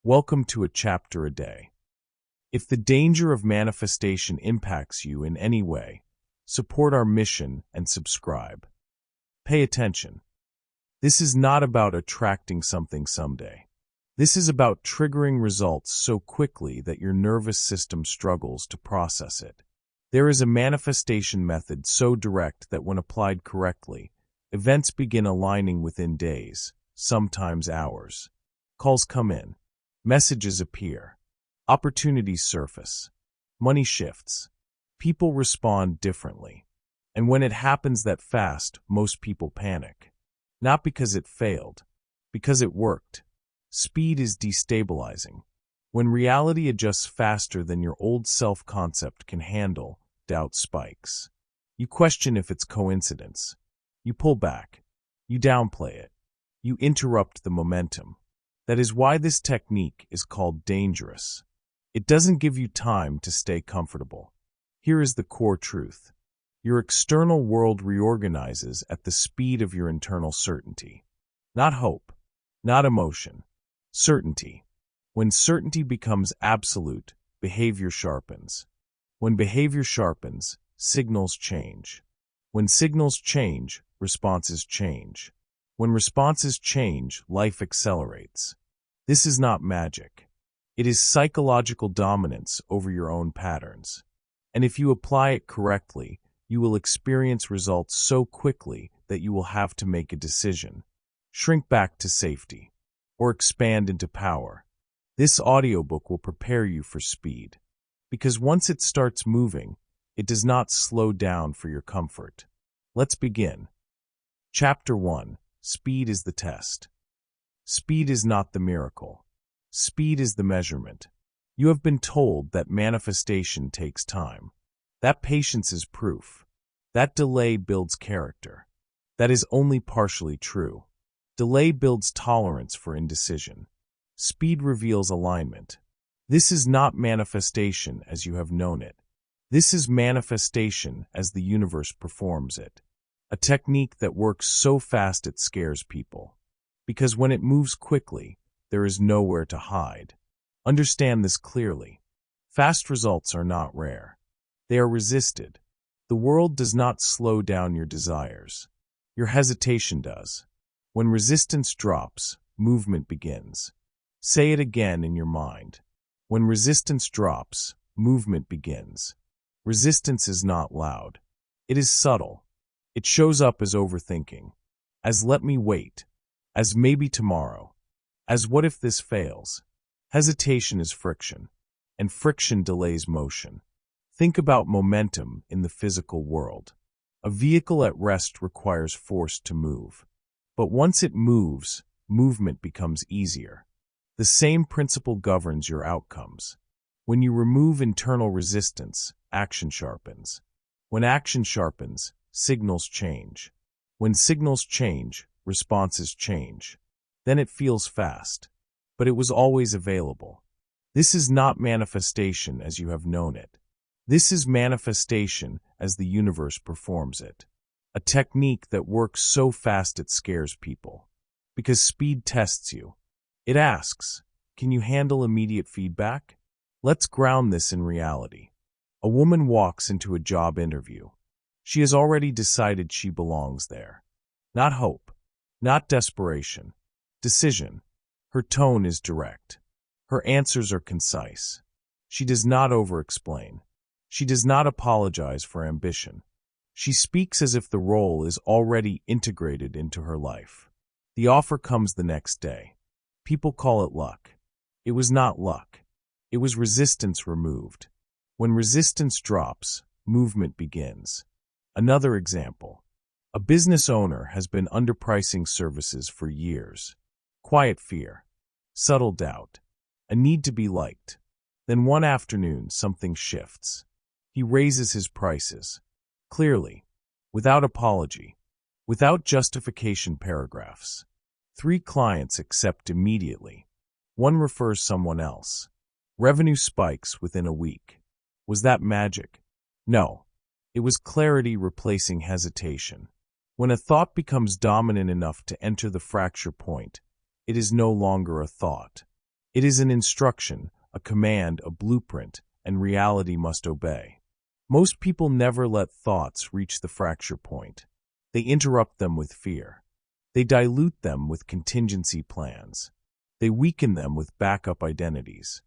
Welcome to A Chapter a Day. If the danger of manifestation impacts you in any way, support our mission and subscribe. Pay attention. This is not about attracting something someday. This is about triggering results so quickly that your nervous system struggles to process it. There is a manifestation method so direct that when applied correctly, events begin aligning within days, sometimes hours. Calls come in. Messages appear. Opportunities surface. Money shifts. People respond differently. And when it happens that fast, most people panic. Not because it failed, because it worked. Speed is destabilizing. When reality adjusts faster than your old self-concept can handle, doubt spikes. You question if it's coincidence. You pull back. You downplay it. You interrupt the momentum. That is why this technique is called dangerous. It doesn't give you time to stay comfortable. Here is the core truth. Your external world reorganizes at the speed of your internal certainty. Not hope, not emotion. Certainty. When certainty becomes absolute, behavior sharpens. When behavior sharpens, signals change. When signals change, responses change. When responses change, life accelerates. This is not magic. It is psychological dominance over your own patterns. And if you apply it correctly, you will experience results so quickly that you will have to make a decision. Shrink back to safety, or expand into power. This audiobook will prepare you for speed. Because once it starts moving, it does not slow down for your comfort. Let's begin. Chapter 1. Speed is the test. Speed is not the miracle. Speed is the measurement. You have been told that manifestation takes time. That patience is proof. That delay builds character. That is only partially true. Delay builds tolerance for indecision. Speed reveals alignment. This is not manifestation as you have known it. This is manifestation as the universe performs it. A technique that works so fast it scares people. Because when it moves quickly, there is nowhere to hide. Understand this clearly. Fast results are not rare. They are resisted. The world does not slow down your desires. Your hesitation does. When resistance drops, movement begins. Say it again in your mind. When resistance drops, movement begins. Resistance is not loud. It is subtle. It shows up as overthinking, as let me wait, as maybe tomorrow, as what if this fails. Hesitation is friction, and friction delays motion. Think about momentum in the physical world. A vehicle at rest requires force to move. But once it moves, movement becomes easier. The same principle governs your outcomes. When you remove internal resistance, action sharpens. When action sharpens, signals change. When signals change, responses change. Then it feels fast. But it was always available. This is not manifestation as you have known it. This is manifestation as the universe performs it. A technique that works so fast it scares people. Because speed tests you. It asks, can you handle immediate feedback? Let's ground this in reality. A woman walks into a job interview. She has already decided she belongs there. Not hope, not desperation, decision. Her tone is direct. Her answers are concise. She does not over-explain. She does not apologize for ambition. She speaks as if the role is already integrated into her life. The offer comes the next day. People call it luck. It was not luck. It was resistance removed. When resistance drops, movement begins. Another example. A business owner has been underpricing services for years. Quiet fear. Subtle doubt. A need to be liked. Then one afternoon, something shifts. He raises his prices. Clearly. Without apology. Without justification paragraphs. 3 clients accept immediately. 1 refers someone else. Revenue spikes within a week. Was that magic? No. It was clarity replacing hesitation. When a thought becomes dominant enough to enter the fracture point, it is no longer a thought. It is an instruction, a command, a blueprint, and reality must obey. Most people never let thoughts reach the fracture point. They interrupt them with fear. They dilute them with contingency plans. They weaken them with backup identities.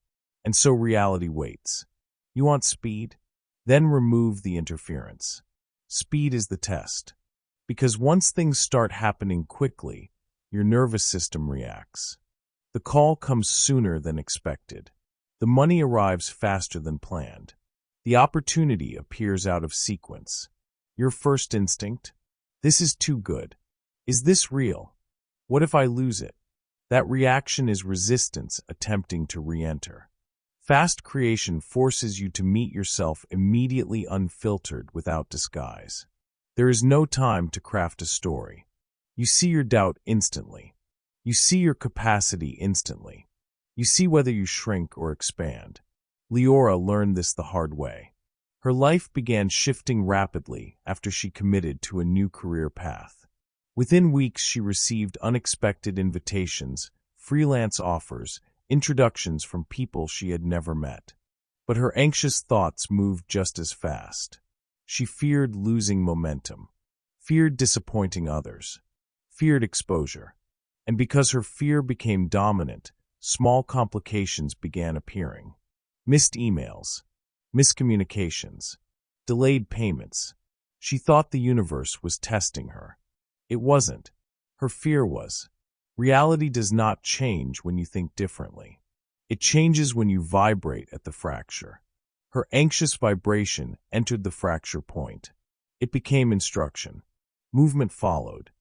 And so reality waits. You want speed? Then remove the interference. Speed is the test. Because once things start happening quickly, your nervous system reacts. The call comes sooner than expected. The money arrives faster than planned. The opportunity appears out of sequence. Your first instinct? This is too good. Is this real? What if I lose it? That reaction is resistance attempting to re-enter. Fast creation forces you to meet yourself immediately, unfiltered, without disguise. There is no time to craft a story. You see your doubt instantly. You see your capacity instantly. You see whether you shrink or expand. Leora learned this the hard way. Her life began shifting rapidly after she committed to a new career path. Within weeks, she received unexpected invitations, freelance offers, introductions from people she had never met. But her anxious thoughts moved just as fast. She feared losing momentum, feared disappointing others, feared exposure. And because her fear became dominant, small complications began appearing. Missed emails, miscommunications, delayed payments. She thought the universe was testing her. It wasn't. Her fear was. Reality does not change when you think differently. It changes when you vibrate at the fracture. Her anxious vibration entered the fracture point. It became instruction. Movement followed.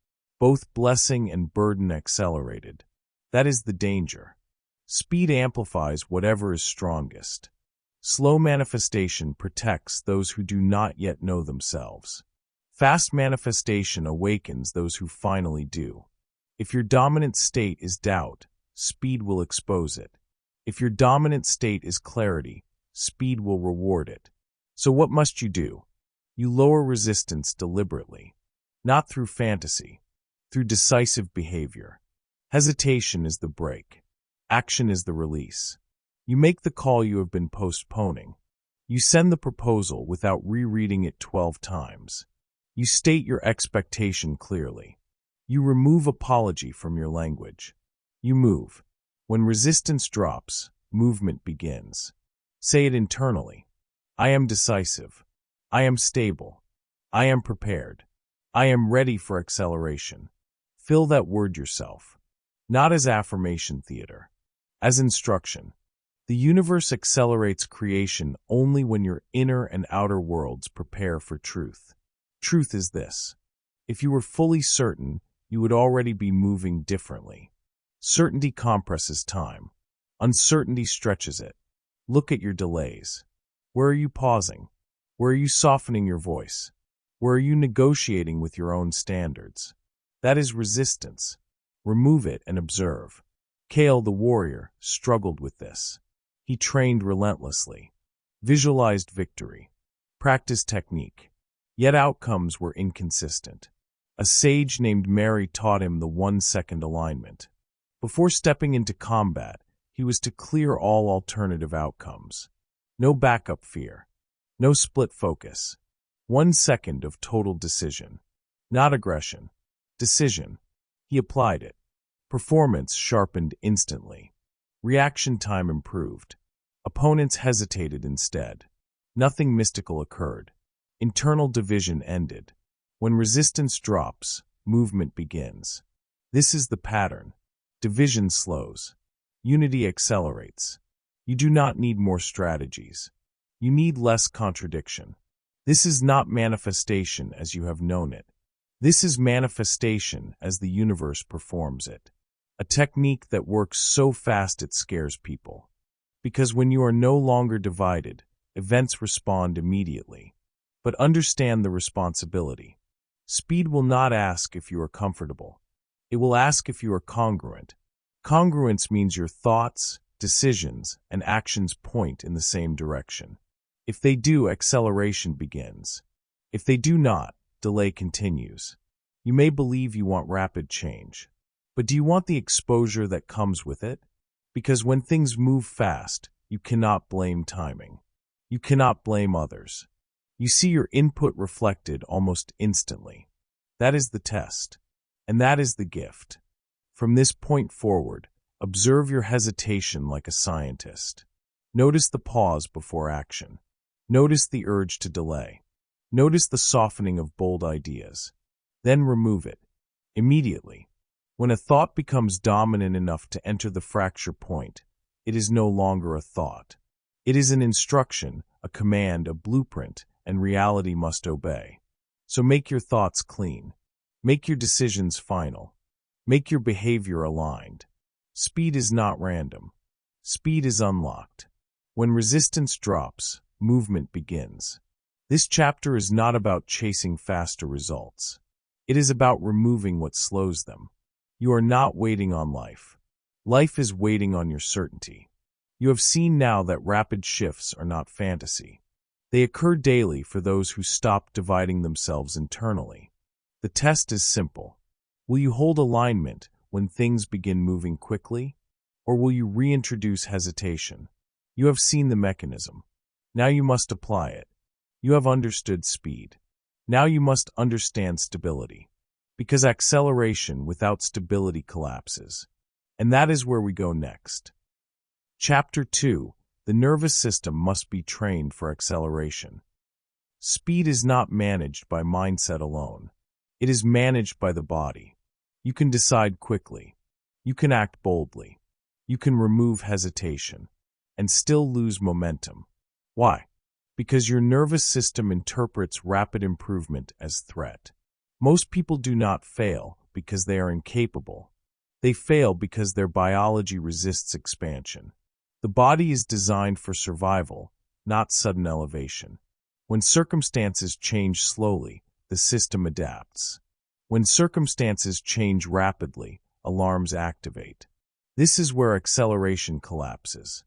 Both blessing and burden accelerated. That is the danger. Speed amplifies whatever is strongest. Slow manifestation protects those who do not yet know themselves. Fast manifestation awakens those who finally do. If your dominant state is doubt, speed will expose it. If your dominant state is clarity, speed will reward it. So what must you do? You lower resistance deliberately, not through fantasy, through decisive behavior. Hesitation is the break. Action is the release. You make the call you have been postponing. You send the proposal without rereading it 12 times. You state your expectation clearly. You remove apology from your language. You move. When resistance drops, movement begins. Say it internally. I am decisive. I am stable. I am prepared. I am ready for acceleration. Fill that word yourself. Not as affirmation theater, as instruction. The universe accelerates creation only when your inner and outer worlds prepare for truth. Truth is this. If you were fully certain, you would already be moving differently. Certainty compresses time. Uncertainty stretches it. Look at your delays. Where are you pausing? Where are you softening your voice? Where are you negotiating with your own standards? That is resistance. Remove it and observe. Kale the warrior struggled with this. He trained relentlessly, visualized victory, practiced technique, yet outcomes were inconsistent. A sage named Mary taught him the 1-second alignment. Before stepping into combat, he was to clear all alternative outcomes. No backup fear, no split focus. 1 second of total decision. Not aggression, decision. He applied it. Performance sharpened instantly. Reaction time improved. Opponents hesitated instead. Nothing mystical occurred. Internal division ended. When resistance drops, movement begins. This is the pattern. Division slows. Unity accelerates. You do not need more strategies. You need less contradiction. This is not manifestation as you have known it. This is manifestation as the universe performs it. A technique that works so fast it scares people. Because when you are no longer divided, events respond immediately. But understand the responsibility. Speed will not ask if you are comfortable. It will ask if you are congruent. Congruence means your thoughts, decisions, and actions point in the same direction. If they do, acceleration begins. If they do not, delay continues. You may believe you want rapid change, but do you want the exposure that comes with it? Because when things move fast, you cannot blame timing. You cannot blame others. You see your input reflected almost instantly. That is the test. And that is the gift. From this point forward, observe your hesitation like a scientist. Notice the pause before action. Notice the urge to delay. Notice the softening of bold ideas. Then remove it. Immediately. When a thought becomes dominant enough to enter the fracture point, it is no longer a thought. It is an instruction, a command, a blueprint, and reality must obey. So make your thoughts clean. Make your decisions final. Make your behavior aligned. Speed is not random. Speed is unlocked. When resistance drops, movement begins. This chapter is not about chasing faster results. It is about removing what slows them. You are not waiting on life. Life is waiting on your certainty. You have seen now that rapid shifts are not fantasy. They occur daily for those who stop dividing themselves internally. The test is simple. Will you hold alignment when things begin moving quickly, or will you reintroduce hesitation? You have seen the mechanism. Now you must apply it. You have understood speed. Now you must understand stability. Because acceleration without stability collapses. And that is where we go next. Chapter 2. The nervous system must be trained for acceleration. Speed is not managed by mindset alone. It is managed by the body. You can decide quickly. You can act boldly. You can remove hesitation. And still lose momentum. Why? Because your nervous system interprets rapid improvement as threat. Most people do not fail because they are incapable. They fail because their biology resists expansion. The body is designed for survival, not sudden elevation. When circumstances change slowly, the system adapts. When circumstances change rapidly, alarms activate. This is where acceleration collapses.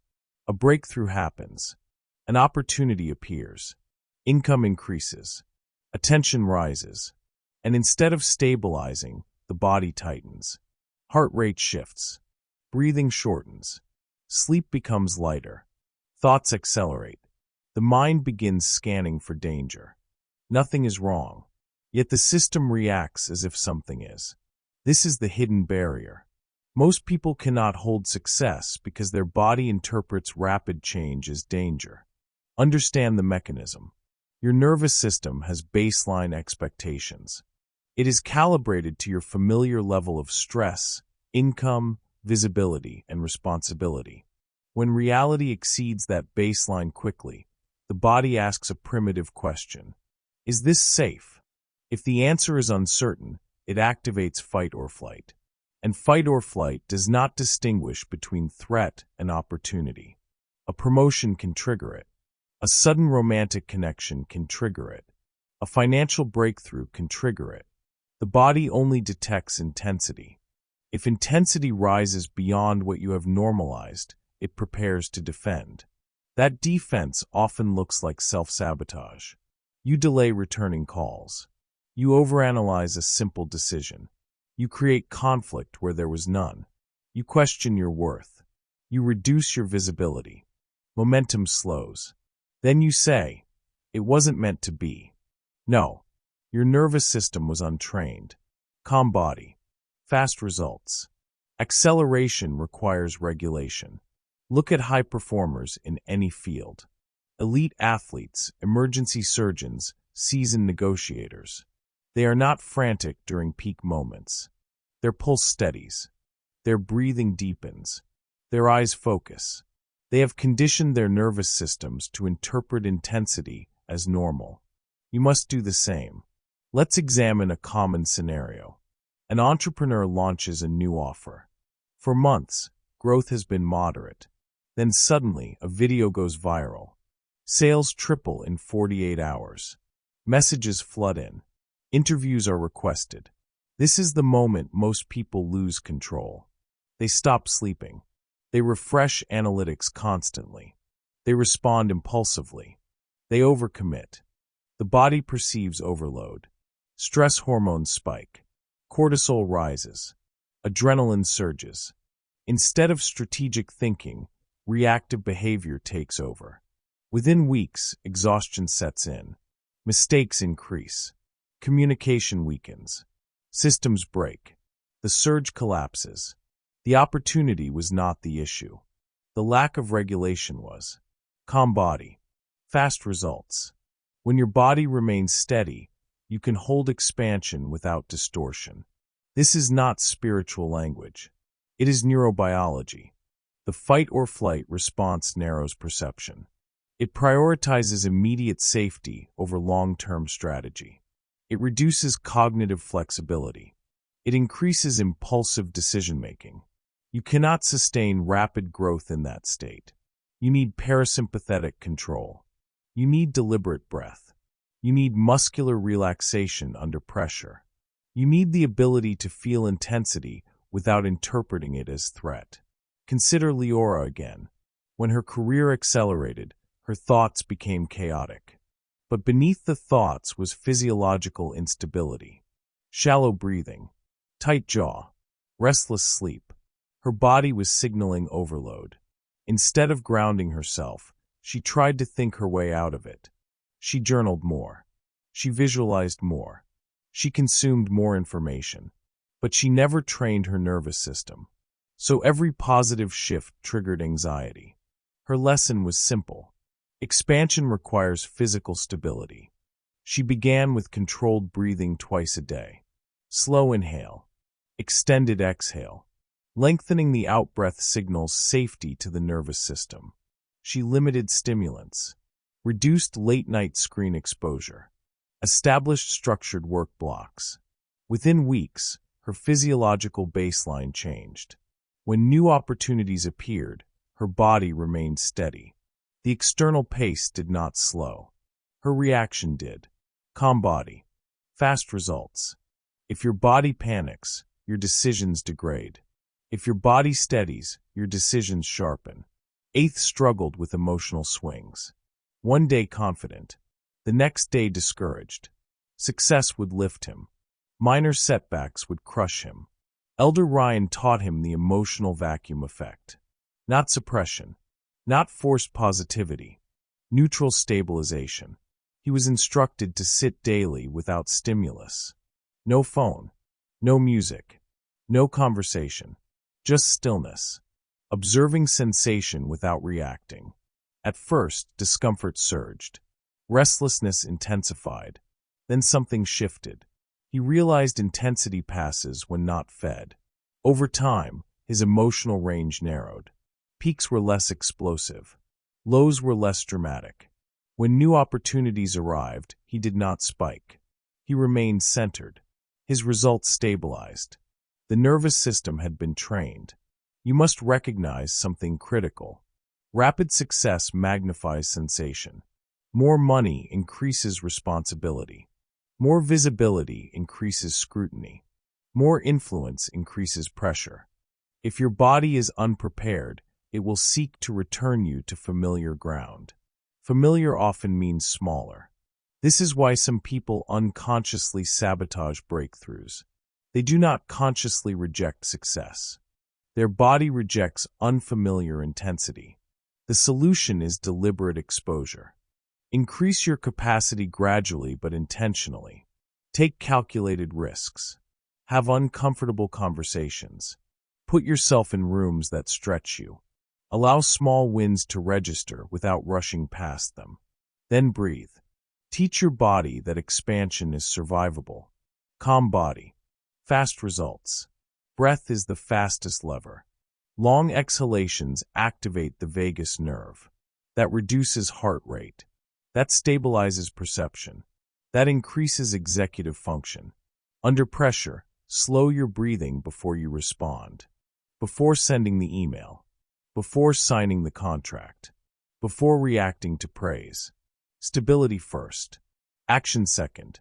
A breakthrough happens. An opportunity appears. Income increases. Attention rises. And instead of stabilizing, the body tightens. Heart rate shifts. Breathing shortens. Sleep becomes lighter. Thoughts accelerate. The mind begins scanning for danger. Nothing is wrong. Yet the system reacts as if something is. This is the hidden barrier. Most people cannot hold success because their body interprets rapid change as danger. Understand the mechanism. Your nervous system has baseline expectations. It is calibrated to your familiar level of stress, income, visibility, and responsibility. When reality exceeds that baseline quickly, the body asks a primitive question. Is this safe? If the answer is uncertain, it activates fight or flight. And fight or flight does not distinguish between threat and opportunity. A promotion can trigger it. A sudden romantic connection can trigger it. A financial breakthrough can trigger it. The body only detects intensity. If intensity rises beyond what you have normalized, it prepares to defend. That defense often looks like self-sabotage. You delay returning calls. You overanalyze a simple decision. You create conflict where there was none. You question your worth. You reduce your visibility. Momentum slows. Then you say, it wasn't meant to be. No. Your nervous system was untrained. Calm body. Fast results. Acceleration requires regulation. Look at high performers in any field. Elite athletes, emergency surgeons, seasoned negotiators. They are not frantic during peak moments. Their pulse steadies. Their breathing deepens. Their eyes focus. They have conditioned their nervous systems to interpret intensity as normal. You must do the same. Let's examine a common scenario. An entrepreneur launches a new offer. For months, growth has been moderate. Then suddenly, a video goes viral. Sales triple in 48 hours. Messages flood in. Interviews are requested. This is the moment most people lose control. They stop sleeping. They refresh analytics constantly. They respond impulsively. They overcommit. The body perceives overload. Stress hormones spike. Cortisol rises. Adrenaline surges. Instead of strategic thinking, reactive behavior takes over. Within weeks, exhaustion sets in. Mistakes increase. Communication weakens. Systems break. The surge collapses. The opportunity was not the issue. The lack of regulation was. Calm body. Fast results. When your body remains steady, you can hold expansion without distortion. This is not spiritual language. It is neurobiology. The fight or flight response narrows perception. It prioritizes immediate safety over long-term strategy. It reduces cognitive flexibility. It increases impulsive decision-making. You cannot sustain rapid growth in that state. You need parasympathetic control. You need deliberate breath. You need muscular relaxation under pressure. You need the ability to feel intensity without interpreting it as threat. Consider Leora again. When her career accelerated, her thoughts became chaotic. But beneath the thoughts was physiological instability. Shallow breathing, tight jaw, restless sleep. Her body was signaling overload. Instead of grounding herself, she tried to think her way out of it. She journaled more. She visualized more. She consumed more information. But she never trained her nervous system. So every positive shift triggered anxiety. Her lesson was simple. Expansion requires physical stability. She began with controlled breathing twice a day. Slow inhale. Extended exhale. Lengthening the out-breath signals safety to the nervous system. She limited stimulants. Reduced late-night screen exposure. Established structured work blocks. Within weeks, her physiological baseline changed. When new opportunities appeared, her body remained steady. The external pace did not slow. Her reaction did. Calm body. Fast results. If your body panics, your decisions degrade. If your body steadies, your decisions sharpen. Eighth struggled with emotional swings. One day confident, the next day discouraged. Success would lift him. Minor setbacks would crush him. Elder Ryan taught him the emotional vacuum effect. Not suppression. Not forced positivity. Neutral stabilization. He was instructed to sit daily without stimulus. No phone. No music. No conversation. Just stillness. Observing sensation without reacting. At first, discomfort surged. Restlessness intensified. Then something shifted. He realized intensity passes when not fed. Over time, his emotional range narrowed. Peaks were less explosive. Lows were less dramatic. When new opportunities arrived, he did not spike. He remained centered. His results stabilized. The nervous system had been trained. You must recognize something critical. Rapid success magnifies sensation. More money increases responsibility. More visibility increases scrutiny. More influence increases pressure. If your body is unprepared, it will seek to return you to familiar ground. Familiar often means smaller. This is why some people unconsciously sabotage breakthroughs. They do not consciously reject success. Their body rejects unfamiliar intensity. The solution is deliberate exposure. Increase your capacity gradually but intentionally. Take calculated risks. Have uncomfortable conversations. Put yourself in rooms that stretch you. Allow small wins to register without rushing past them. Then breathe. Teach your body that expansion is survivable. Calm body. Fast results. Breath is the fastest lever. Long exhalations activate the vagus nerve. That reduces heart rate. That stabilizes perception. That increases executive function. Under pressure, slow your breathing before you respond. Before sending the email. Before signing the contract. Before reacting to praise. Stability first. Action second.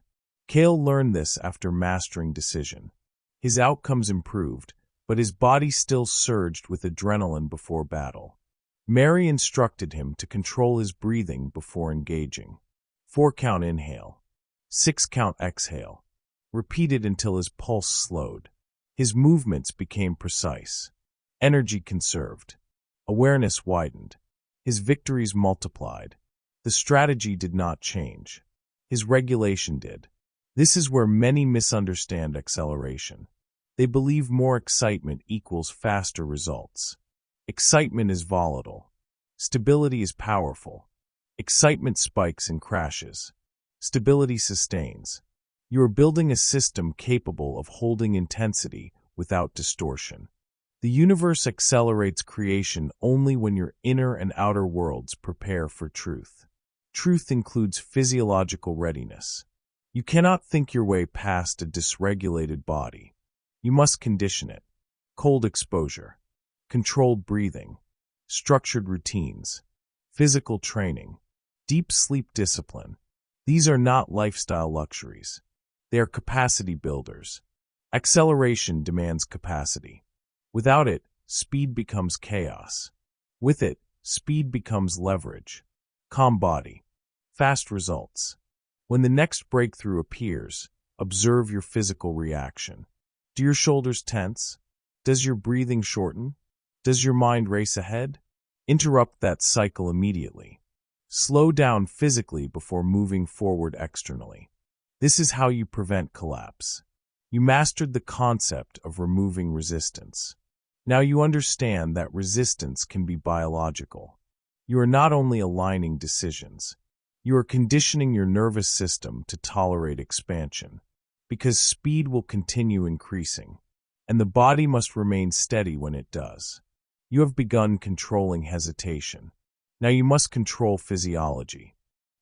Cale learned this after mastering decision. His outcomes improved, but his body still surged with adrenaline before battle. Mary instructed him to control his breathing before engaging. 4-count inhale. 6-count exhale. Repeated until his pulse slowed. His movements became precise. Energy conserved. Awareness widened. His victories multiplied. The strategy did not change. His regulation did. This is where many misunderstand acceleration. They believe more excitement equals faster results. Excitement is volatile. Stability is powerful. Excitement spikes and crashes. Stability sustains. You are building a system capable of holding intensity without distortion. The universe accelerates creation only when your inner and outer worlds prepare for truth. Truth includes physiological readiness. You cannot think your way past a dysregulated body. You must condition it. Cold exposure, controlled breathing, structured routines, physical training, deep sleep discipline. These are not lifestyle luxuries. They are capacity builders. Acceleration demands capacity. Without it, speed becomes chaos. With it, speed becomes leverage. Calm body. Fast results. When the next breakthrough appears, observe your physical reaction. Do your shoulders tense? Does your breathing shorten? Does your mind race ahead? Interrupt that cycle immediately. Slow down physically before moving forward externally. This is how you prevent collapse. You mastered the concept of removing resistance. Now you understand that resistance can be biological. You are not only aligning decisions. You are conditioning your nervous system to tolerate expansion, because speed will continue increasing, and the body must remain steady when it does. You have begun controlling hesitation. Now you must control physiology.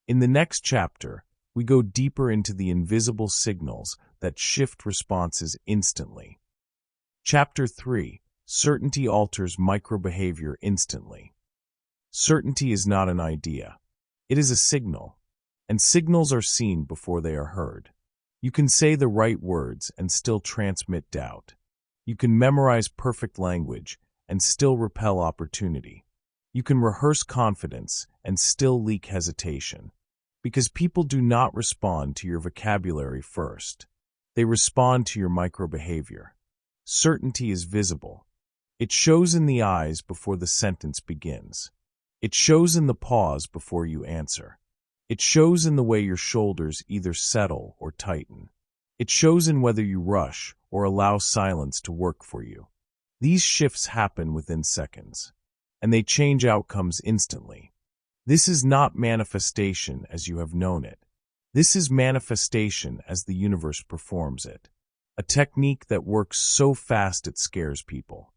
In the next chapter, we go deeper into the invisible signals that shift responses instantly. Chapter 3: Certainty alters microbehavior instantly. Certainty is not an idea. It is a signal, and signals are seen before they are heard. You can say the right words and still transmit doubt. You can memorize perfect language and still repel opportunity. You can rehearse confidence and still leak hesitation. Because people do not respond to your vocabulary first. They respond to your microbehavior. Certainty is visible. It shows in the eyes before the sentence begins. It shows in the pause before you answer. It shows in the way your shoulders either settle or tighten. It shows in whether you rush or allow silence to work for you. These shifts happen within seconds, and they change outcomes instantly. This is not manifestation as you have known it. This is manifestation as the universe performs it. A technique that works so fast it scares people.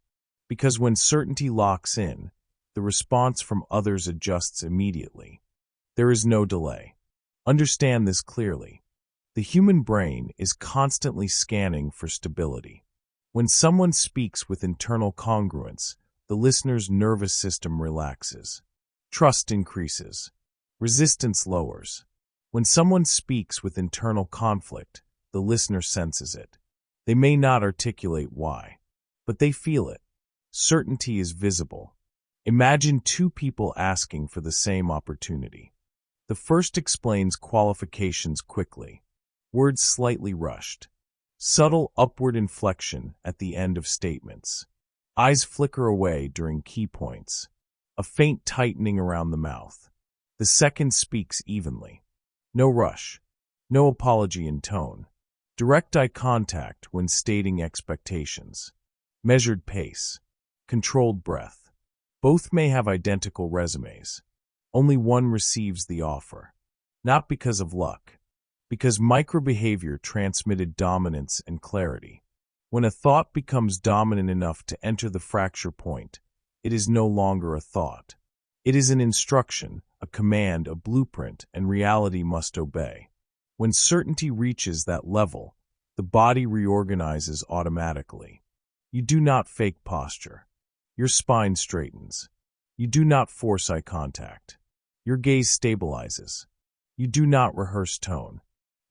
Because when certainty locks in, the response from others adjusts immediately. There is no delay. Understand this clearly. The human brain is constantly scanning for stability. When someone speaks with internal congruence, the listener's nervous system relaxes. Trust increases. Resistance lowers. When someone speaks with internal conflict, the listener senses it. They may not articulate why, but they feel it. Certainty is visible. Imagine two people asking for the same opportunity. The first explains qualifications quickly. Words slightly rushed. Subtle upward inflection at the end of statements. Eyes flicker away during key points. A faint tightening around the mouth. The second speaks evenly. No rush. No apology in tone. Direct eye contact when stating expectations. Measured pace. Controlled breath. Both may have identical resumes. Only one receives the offer. Not because of luck. Because microbehavior transmitted dominance and clarity. When a thought becomes dominant enough to enter the fracture point, it is no longer a thought. It is an instruction, a command, a blueprint, and reality must obey. When certainty reaches that level, the body reorganizes automatically. You do not fake posture. Your spine straightens. You do not force eye contact. Your gaze stabilizes. You do not rehearse tone.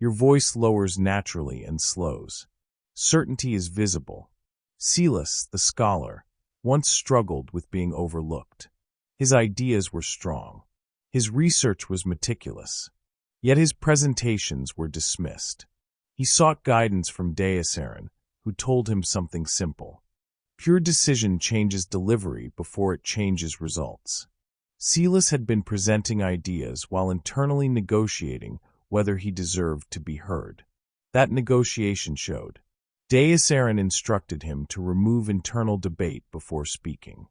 Your voice lowers naturally and slows. Certainty is visible. Celis, the scholar, once struggled with being overlooked. His ideas were strong. His research was meticulous. Yet his presentations were dismissed. He sought guidance from Deisaren, who told him something simple. Pure decision changes delivery before it changes results. Silas had been presenting ideas while internally negotiating whether he deserved to be heard. That negotiation showed. Deus Aaron instructed him to remove internal debate before speaking.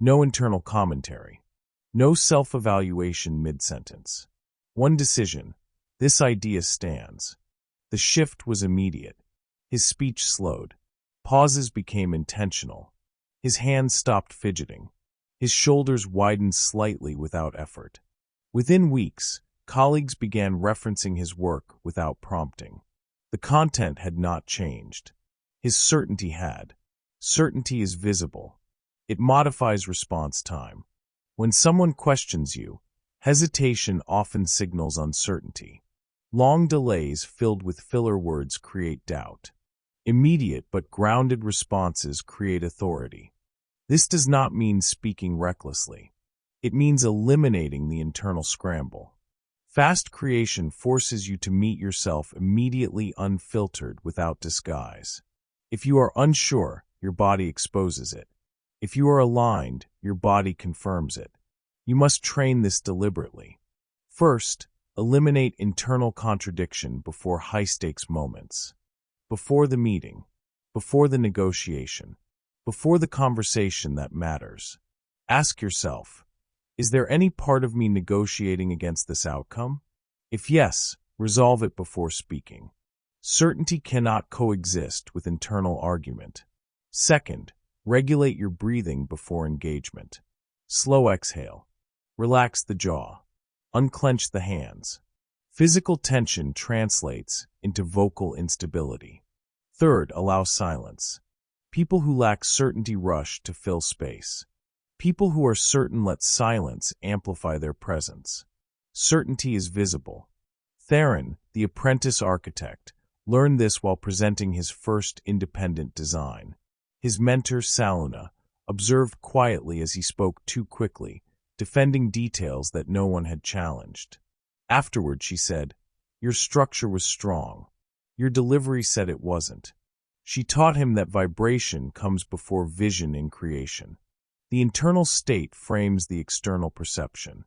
No internal commentary. No self-evaluation mid-sentence. One decision. This idea stands. The shift was immediate. His speech slowed. Pauses became intentional. His hands stopped fidgeting. His shoulders widened slightly without effort. Within weeks, colleagues began referencing his work without prompting. The content had not changed. His certainty had. Certainty is visible. It modifies response time. When someone questions you, hesitation often signals uncertainty. Long delays filled with filler words create doubt. Immediate but grounded responses create authority. This does not mean speaking recklessly. It means eliminating the internal scramble. Fast creation forces you to meet yourself immediately, unfiltered, without disguise. If you are unsure, your body exposes it. If you are aligned, your body confirms it. You must train this deliberately. First, eliminate internal contradiction before high-stakes moments. Before the meeting, before the negotiation, before the conversation that matters. Ask yourself, is there any part of me negotiating against this outcome? If yes, resolve it before speaking. Certainty cannot coexist with internal argument. Second, regulate your breathing before engagement. Slow exhale. Relax the jaw. Unclench the hands. Physical tension translates into vocal instability. Third, allow silence. People who lack certainty rush to fill space. People who are certain let silence amplify their presence. Certainty is visible. Theron, the apprentice architect, learned this while presenting his first independent design. His mentor, Saluna, observed quietly as he spoke too quickly, defending details that no one had challenged. Afterward, she said, "Your structure was strong. Your delivery said it wasn't." She taught him that vibration comes before vision in creation. The internal state frames the external perception.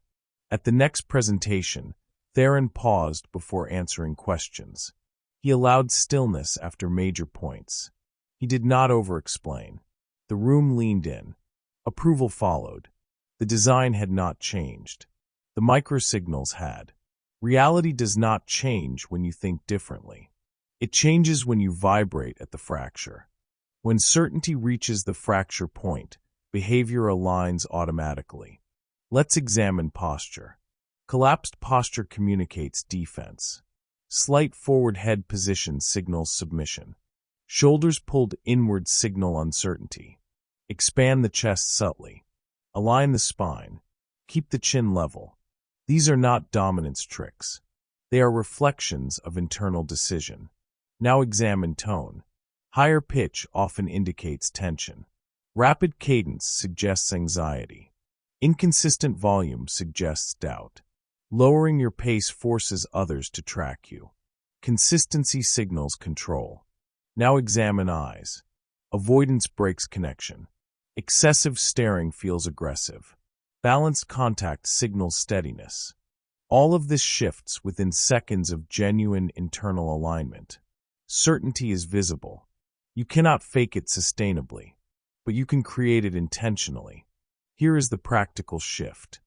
At the next presentation, Theron paused before answering questions. He allowed stillness after major points. He did not over-explain. The room leaned in. Approval followed. The design had not changed. The microsignals had. Reality does not change when you think differently. It changes when you vibrate at the fracture. When certainty reaches the fracture point, behavior aligns automatically. Let's examine posture. Collapsed posture communicates defense. Slight forward head position signals submission. Shoulders pulled inward signal uncertainty. Expand the chest subtly. Align the spine. Keep the chin level. These are not dominance tricks. They are reflections of internal decision. Now examine tone. Higher pitch often indicates tension. Rapid cadence suggests anxiety. Inconsistent volume suggests doubt. Lowering your pace forces others to track you. Consistency signals control. Now examine eyes. Avoidance breaks connection. Excessive staring feels aggressive. Balanced contact signals steadiness. All of this shifts within seconds of genuine internal alignment. Certainty is visible. You cannot fake it sustainably, but you can create it intentionally. Here is the practical shift.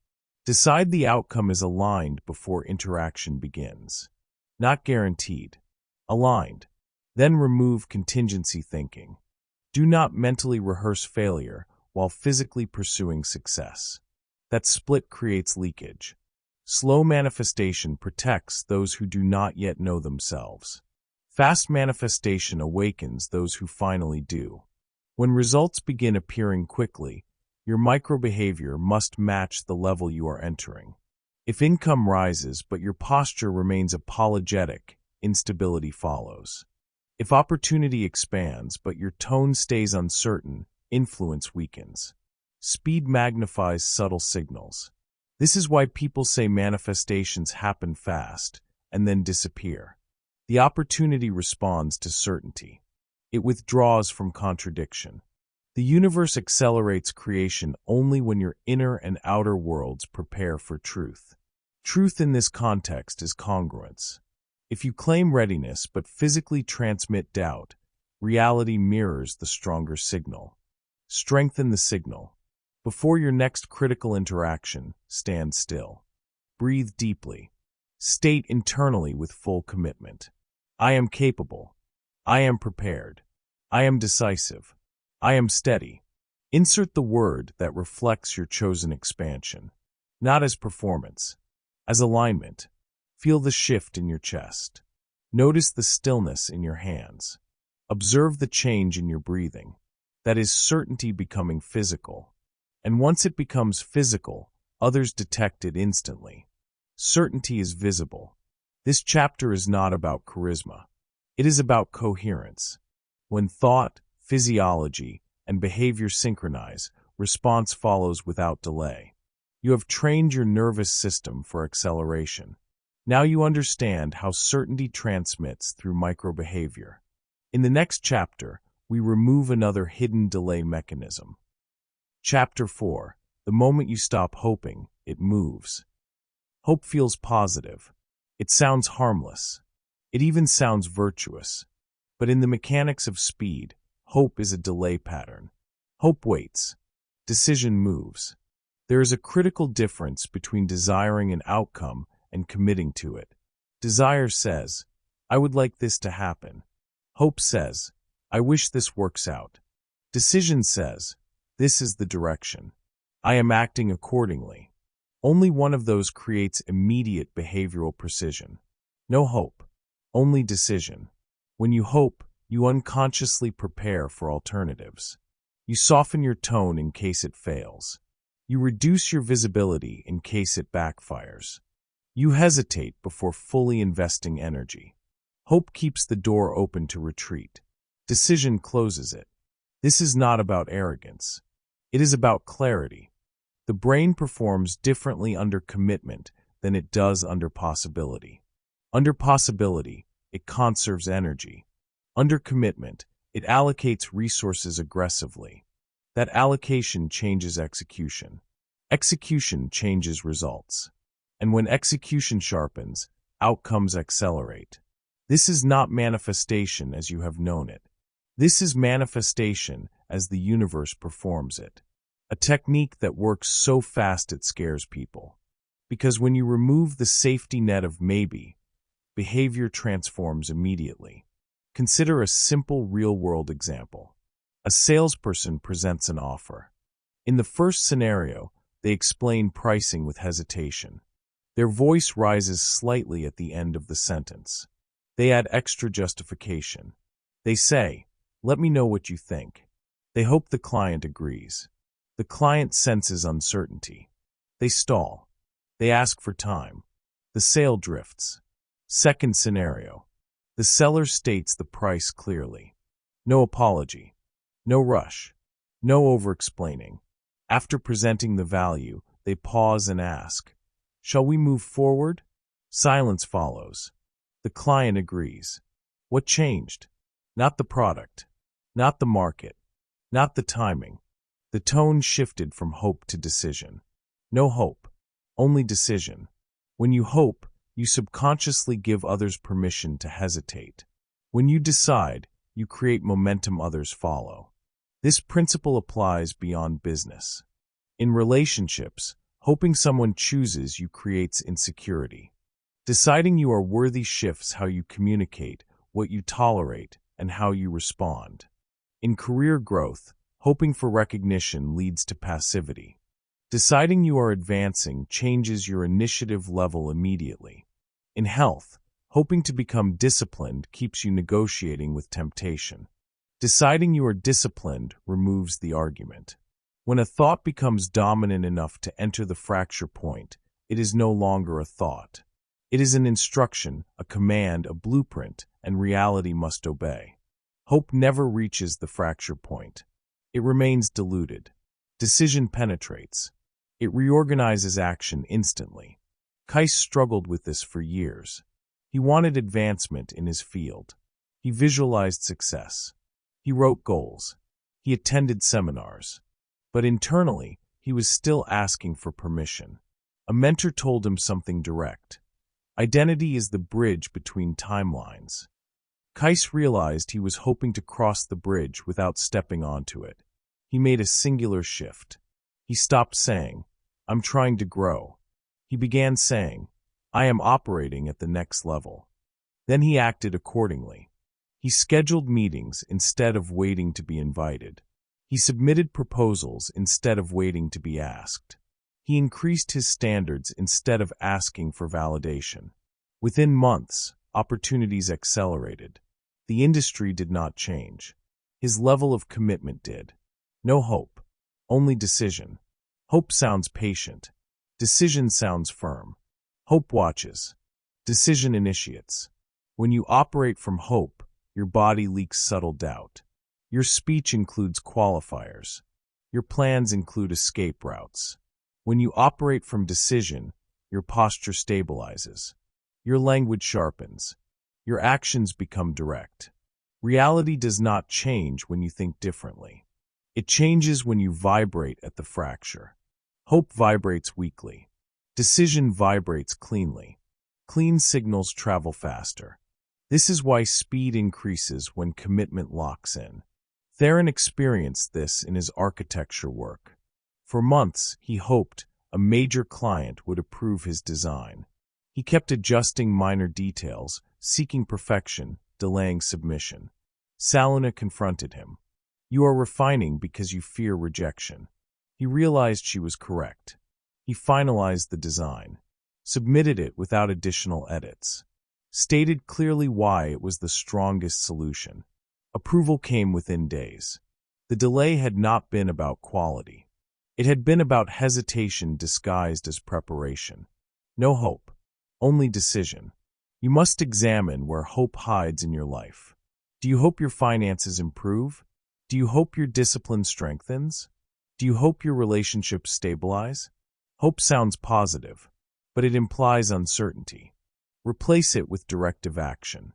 Decide the outcome is aligned before interaction begins. Not guaranteed. Aligned. Then remove contingency thinking. Do not mentally rehearse failure while physically pursuing success. That split creates leakage. Slow manifestation protects those who do not yet know themselves. Fast manifestation awakens those who finally do. When results begin appearing quickly, your microbehavior must match the level you are entering. If income rises but your posture remains apologetic, instability follows. If opportunity expands but your tone stays uncertain, influence weakens. Speed magnifies subtle signals. This is why people say manifestations happen fast and then disappear. The opportunity responds to certainty. It withdraws from contradiction. The universe accelerates creation only when your inner and outer worlds prepare for truth. Truth in this context is congruence. If you claim readiness but physically transmit doubt, reality mirrors the stronger signal. Strengthen the signal. Before your next critical interaction, stand still. Breathe deeply. State internally with full commitment. I am capable. I am prepared. I am decisive. I am steady. Insert the word that reflects your chosen expansion. Not as performance, as alignment. Feel the shift in your chest. Notice the stillness in your hands. Observe the change in your breathing. That is certainty becoming physical. And once it becomes physical, others detect it instantly. Certainty is visible. This chapter is not about charisma. It is about coherence. When thought, physiology, and behavior synchronize, response follows without delay. You have trained your nervous system for acceleration. Now you understand how certainty transmits through microbehavior. In the next chapter, we remove another hidden delay mechanism. Chapter 4. The moment you stop hoping, it moves. Hope feels positive. It sounds harmless. It even sounds virtuous. But in the mechanics of speed, hope is a delay pattern. Hope waits. Decision moves. There is a critical difference between desiring an outcome and committing to it. Desire says, I would like this to happen. Hope says, I wish this works out. Decision says, this is the direction. I am acting accordingly. Only one of those creates immediate behavioral precision. No hope, only decision. When you hope, you unconsciously prepare for alternatives. You soften your tone in case it fails. You reduce your visibility in case it backfires. You hesitate before fully investing energy. Hope keeps the door open to retreat. Decision closes it. This is not about arrogance. It is about clarity. The brain performs differently under commitment than it does under possibility. Under possibility, it conserves energy. Under commitment, it allocates resources aggressively. That allocation changes execution. Execution changes results. And when execution sharpens, outcomes accelerate. This is not manifestation as you have known it. This is manifestation as the universe performs it. A technique that works so fast it scares people. Because when you remove the safety net of maybe, behavior transforms immediately. Consider a simple real-world example. A salesperson presents an offer. In the first scenario, they explain pricing with hesitation. Their voice rises slightly at the end of the sentence. They add extra justification. They say, let me know what you think. They hope the client agrees. The client senses uncertainty. They stall. They ask for time. The sale drifts. Second scenario. The seller states the price clearly. No apology. No rush. No over-explaining. After presenting the value, they pause and ask, shall we move forward? Silence follows. The client agrees. What changed? Not the product. Not the market. Not the timing. The tone shifted from hope to decision. No hope. Only decision. When you hope, you subconsciously give others permission to hesitate. When you decide, you create momentum others follow. This principle applies beyond business. In relationships, hoping someone chooses you creates insecurity. Deciding you are worthy shifts how you communicate, what you tolerate, and how you respond. In career growth, hoping for recognition leads to passivity. Deciding you are advancing changes your initiative level immediately. In health, hoping to become disciplined keeps you negotiating with temptation. Deciding you are disciplined removes the argument. When a thought becomes dominant enough to enter the fracture point, it is no longer a thought. It is an instruction, a command, a blueprint, and reality must obey. Hope never reaches the fracture point. It remains diluted. Decision penetrates. It reorganizes action instantly. Kais struggled with this for years. He wanted advancement in his field. He visualized success. He wrote goals. He attended seminars. But internally, he was still asking for permission. A mentor told him something direct. Identity is the bridge between timelines. Kais realized he was hoping to cross the bridge without stepping onto it. He made a singular shift. He stopped saying, "I'm trying to grow." He began saying, "I am operating at the next level." Then he acted accordingly. He scheduled meetings instead of waiting to be invited. He submitted proposals instead of waiting to be asked. He increased his standards instead of asking for validation. Within months, opportunities accelerated. The industry did not change. His level of commitment did. No hope, only decision. Hope sounds patient. Decision sounds firm. Hope watches. Decision initiates. When you operate from hope, your body leaks subtle doubt. Your speech includes qualifiers. Your plans include escape routes. When you operate from decision, your posture stabilizes. Your language sharpens. Your actions become direct. Reality does not change when you think differently. It changes when you vibrate at the fracture. Hope vibrates weakly. Decision vibrates cleanly. Clean signals travel faster. This is why speed increases when commitment locks in. Theron experienced this in his architecture work. For months, he hoped a major client would approve his design. He kept adjusting minor details, seeking perfection, delaying submission. Salona confronted him. "You are refining because you fear rejection." He realized she was correct. He finalized the design, submitted it without additional edits, stated clearly why it was the strongest solution. Approval came within days. The delay had not been about quality. It had been about hesitation disguised as preparation. No hope, only decision. You must examine where hope hides in your life. Do you hope your finances improve? Do you hope your discipline strengthens? Do you hope your relationships stabilize? Hope sounds positive, but it implies uncertainty. Replace it with directive action.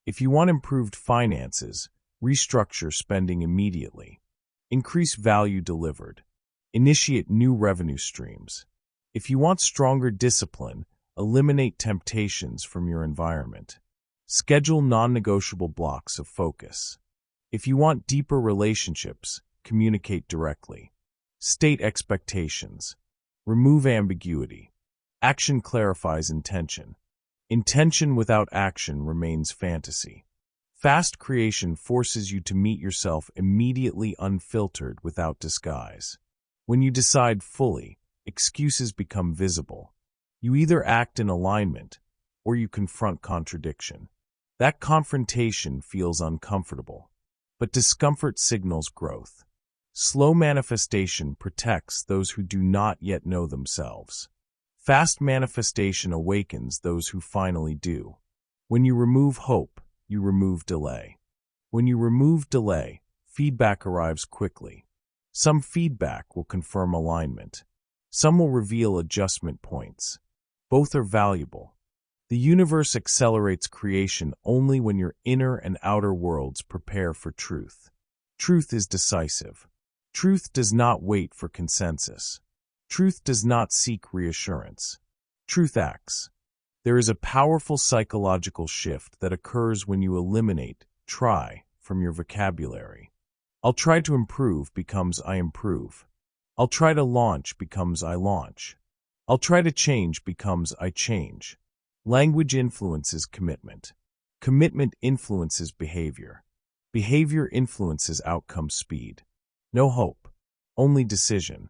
If you want improved finances, restructure spending immediately. Increase value delivered. Initiate new revenue streams. If you want stronger discipline, eliminate temptations from your environment. Schedule non-negotiable blocks of focus. If you want deeper relationships, communicate directly. State expectations. Remove ambiguity. Action clarifies intention. Intention without action remains fantasy. Fast creation forces you to meet yourself immediately, unfiltered, without disguise. When you decide fully, excuses become visible. You either act in alignment, or you confront contradiction. That confrontation feels uncomfortable, but discomfort signals growth. Slow manifestation protects those who do not yet know themselves. Fast manifestation awakens those who finally do. When you remove hope, you remove delay. When you remove delay, feedback arrives quickly. Some feedback will confirm alignment. Some will reveal adjustment points. Both are valuable. The universe accelerates creation only when your inner and outer worlds prepare for truth. Truth is decisive. Truth does not wait for consensus. Truth does not seek reassurance. Truth acts. There is a powerful psychological shift that occurs when you eliminate "try" from your vocabulary. "I'll try to improve" becomes "I improve." "I'll try to launch" becomes "I launch." "I'll try to change" becomes "I change." Language influences commitment. Commitment influences behavior. Behavior influences outcome speed. No hope, only decision.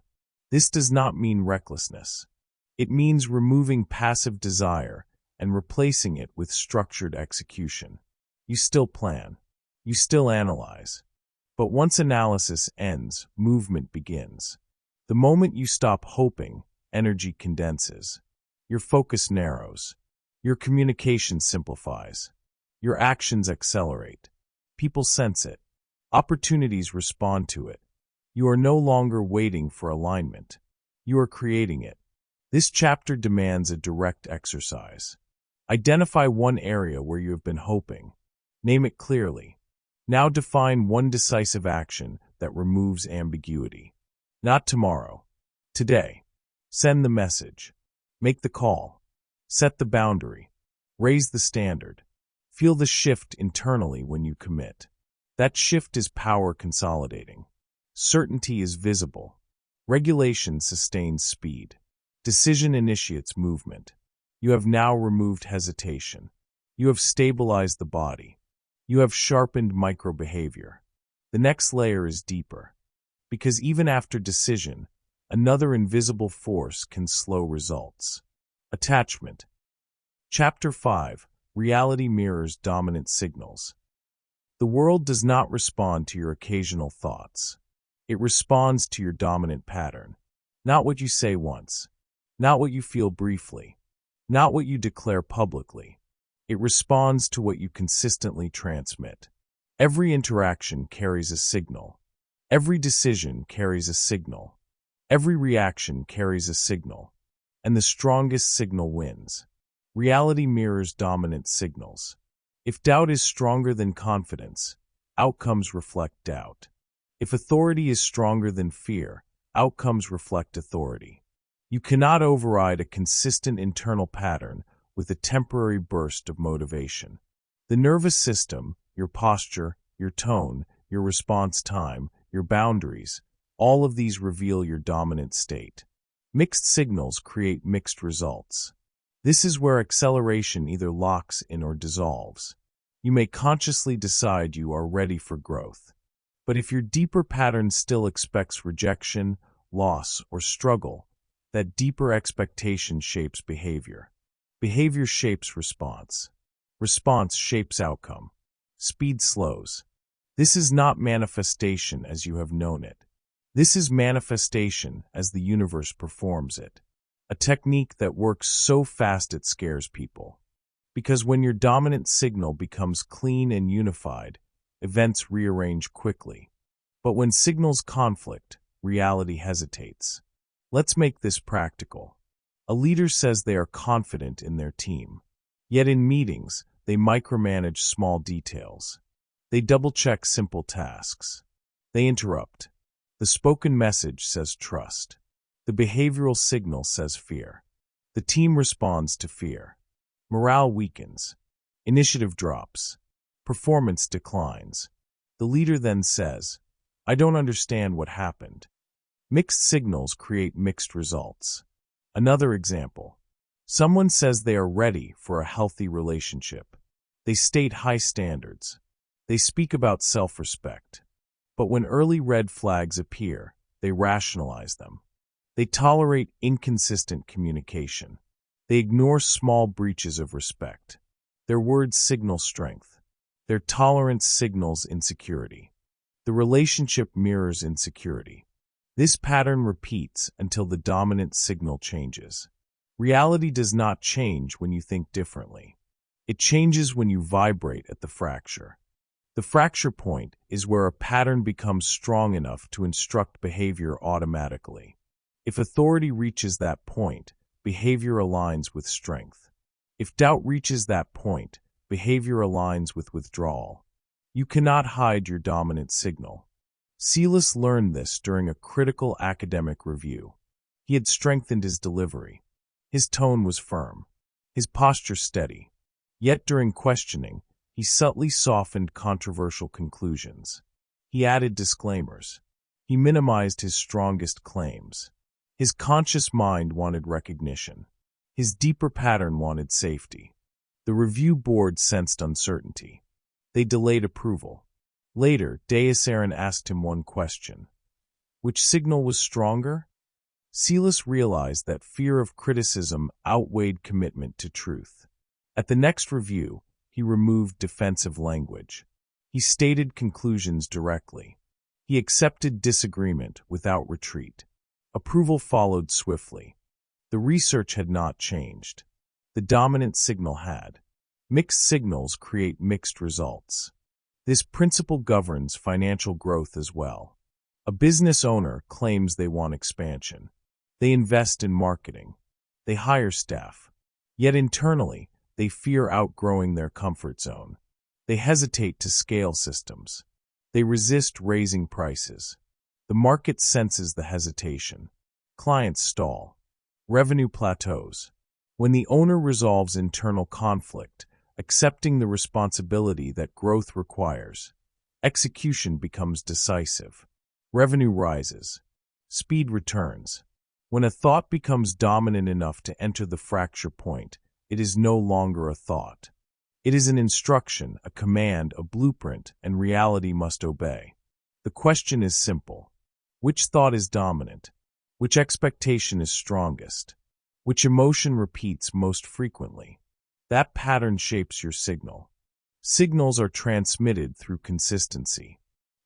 This does not mean recklessness. It means removing passive desire and replacing it with structured execution. You still plan. You still analyze. But once analysis ends, movement begins. The moment you stop hoping, energy condenses. Your focus narrows. Your communication simplifies. Your actions accelerate. People sense it. Opportunities respond to it. You are no longer waiting for alignment. You are creating it. This chapter demands a direct exercise. Identify one area where you have been hoping. Name it clearly. Now define one decisive action that removes ambiguity. Not tomorrow. Today. Send the message. Make the call. Set the boundary. Raise the standard. Feel the shift internally when you commit. That shift is power consolidating. Certainty is visible. Regulation sustains speed. Decision initiates movement. You have now removed hesitation. You have stabilized the body. You have sharpened micro-behavior. The next layer is deeper. Because even after decision, another invisible force can slow results. Attachment. Chapter 5. Reality mirrors dominant signals. The world does not respond to your occasional thoughts. It responds to your dominant pattern. Not what you say once. Not what you feel briefly. Not what you declare publicly. It responds to what you consistently transmit. Every interaction carries a signal. Every decision carries a signal. Every reaction carries a signal. And the strongest signal wins. Reality mirrors dominant signals. If doubt is stronger than confidence, outcomes reflect doubt. If authority is stronger than fear, outcomes reflect authority. You cannot override a consistent internal pattern with a temporary burst of motivation. The nervous system, your posture, your tone, your response time, your boundaries, all of these reveal your dominant state. Mixed signals create mixed results. This is where acceleration either locks in or dissolves. You may consciously decide you are ready for growth. But if your deeper pattern still expects rejection, loss, or struggle, that deeper expectation shapes behavior. Behavior shapes response. Response shapes outcome. Speed slows. This is not manifestation as you have known it. This is manifestation as the universe performs it. A technique that works so fast it scares people. Because when your dominant signal becomes clean and unified, events rearrange quickly. But when signals conflict, reality hesitates. Let's make this practical. A leader says they are confident in their team. Yet in meetings, they micromanage small details. They double-check simple tasks. They interrupt. The spoken message says trust. The behavioral signal says fear. The team responds to fear. Morale weakens. Initiative drops. Performance declines. The leader then says, "I don't understand what happened." Mixed signals create mixed results. Another example. Someone says they are ready for a healthy relationship. They state high standards. They speak about self-respect. But when early red flags appear, they rationalize them. They tolerate inconsistent communication. They ignore small breaches of respect. Their words signal strength. Their tolerance signals insecurity. The relationship mirrors insecurity. This pattern repeats until the dominant signal changes. Reality does not change when you think differently. It changes when you vibrate at the fracture. The fracture point is where a pattern becomes strong enough to instruct behavior automatically. If authority reaches that point, behavior aligns with strength. If doubt reaches that point, behavior aligns with withdrawal. You cannot hide your dominant signal. Silas learned this during a critical academic review. He had strengthened his delivery. His tone was firm. His posture steady. Yet during questioning, he subtly softened controversial conclusions. He added disclaimers. He minimized his strongest claims. His conscious mind wanted recognition. His deeper pattern wanted safety. The review board sensed uncertainty. They delayed approval. Later, Aaron asked him one question. Which signal was stronger? Silas realized that fear of criticism outweighed commitment to truth. At the next review, he removed defensive language. He stated conclusions directly. He accepted disagreement without retreat. Approval followed swiftly. The research had not changed. The dominant signal had. Mixed signals create mixed results. This principle governs financial growth as well. A business owner claims they want expansion. They invest in marketing. They hire staff. Yet internally, they fear outgrowing their comfort zone. They hesitate to scale systems. They resist raising prices. The market senses the hesitation. Clients stall. Revenue plateaus. When the owner resolves internal conflict, accepting the responsibility that growth requires, execution becomes decisive. Revenue rises. Speed returns. When a thought becomes dominant enough to enter the fracture point, it is no longer a thought. It is an instruction, a command, a blueprint, and reality must obey. The question is simple. Which thought is dominant? Which expectation is strongest? Which emotion repeats most frequently? That pattern shapes your signal. Signals are transmitted through consistency.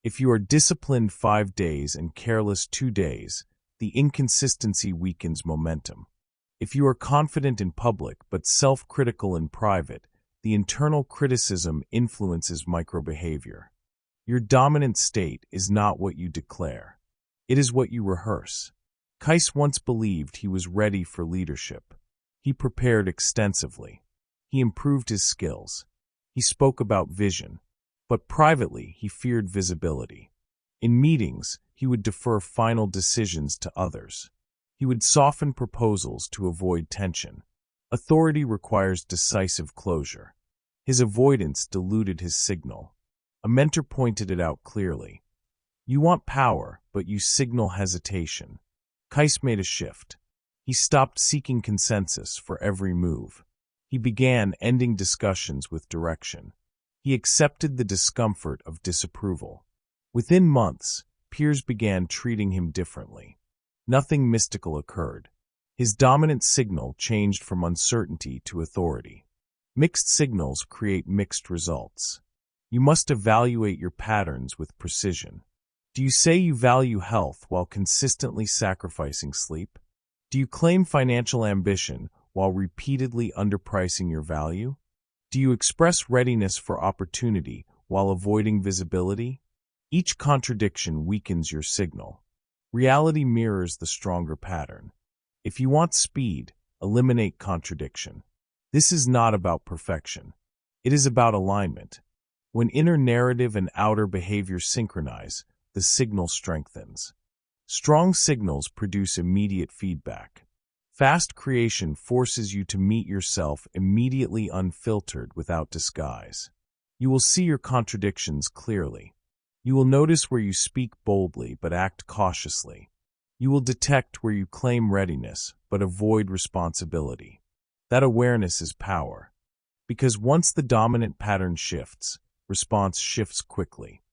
If you are disciplined 5 days and careless 2 days, the inconsistency weakens momentum. If you are confident in public but self-critical in private, the internal criticism influences microbehavior. Your dominant state is not what you declare. It is what you rehearse. Kais once believed he was ready for leadership. He prepared extensively. He improved his skills. He spoke about vision. But privately, he feared visibility. In meetings, he would defer final decisions to others. He would soften proposals to avoid tension. Authority requires decisive closure. His avoidance diluted his signal. A mentor pointed it out clearly. You want power, but you signal hesitation. Kais made a shift. He stopped seeking consensus for every move. He began ending discussions with direction. He accepted the discomfort of disapproval. Within months, peers began treating him differently. Nothing mystical occurred. His dominant signal changed from uncertainty to authority. Mixed signals create mixed results. You must evaluate your patterns with precision. Do you say you value health while consistently sacrificing sleep? Do you claim financial ambition while repeatedly underpricing your value? Do you express readiness for opportunity while avoiding visibility? Each contradiction weakens your signal. Reality mirrors the stronger pattern. If you want speed, eliminate contradiction. This is not about perfection. It is about alignment. When inner narrative and outer behavior synchronize, the signal strengthens. Strong signals produce immediate feedback. Fast creation forces you to meet yourself immediately, unfiltered, without disguise. You will see your contradictions clearly. You will notice where you speak boldly but act cautiously. You will detect where you claim readiness but avoid responsibility. That awareness is power. Because once the dominant pattern shifts, response shifts quickly.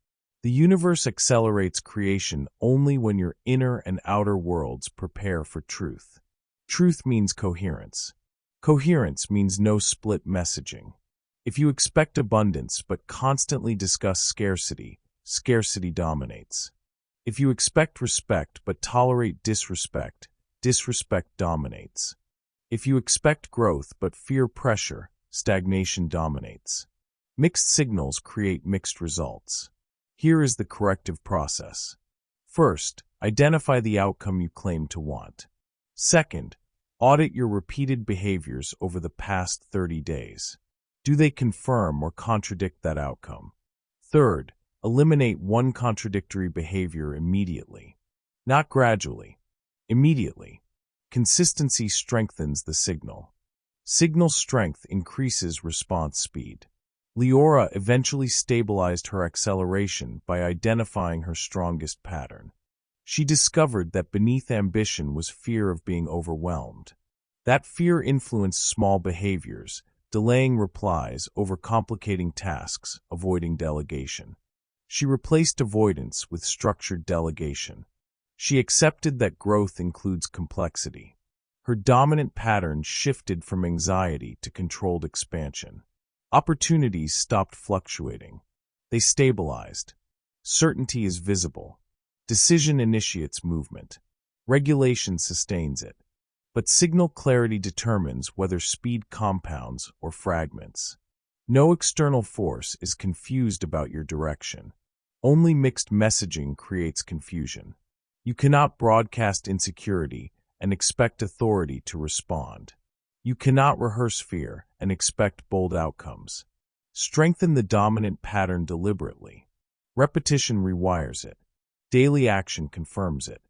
The universe accelerates creation only when your inner and outer worlds prepare for truth. Truth means coherence. Coherence means no split messaging. If you expect abundance but constantly discuss scarcity, scarcity dominates. If you expect respect but tolerate disrespect, disrespect dominates. If you expect growth but fear pressure, stagnation dominates. Mixed signals create mixed results. Here is the corrective process. First, identify the outcome you claim to want. Second, audit your repeated behaviors over the past 30 days. Do they confirm or contradict that outcome? Third, eliminate one contradictory behavior immediately. Not gradually. Immediately. Consistency strengthens the signal. Signal strength increases response speed. Leora eventually stabilized her acceleration by identifying her strongest pattern. She discovered that beneath ambition was fear of being overwhelmed. That fear influenced small behaviors, delaying replies, overcomplicating tasks, avoiding delegation. She replaced avoidance with structured delegation. She accepted that growth includes complexity. Her dominant pattern shifted from anxiety to controlled expansion. Opportunities stopped fluctuating. They stabilized. Certainty is visible. Decision initiates movement. Regulation sustains it. But signal clarity determines whether speed compounds or fragments. No external force is confused about your direction. Only mixed messaging creates confusion. You cannot broadcast insecurity and expect authority to respond. You cannot rehearse fear and expect bold outcomes. Strengthen the dominant pattern deliberately. Repetition rewires it. Daily action confirms it.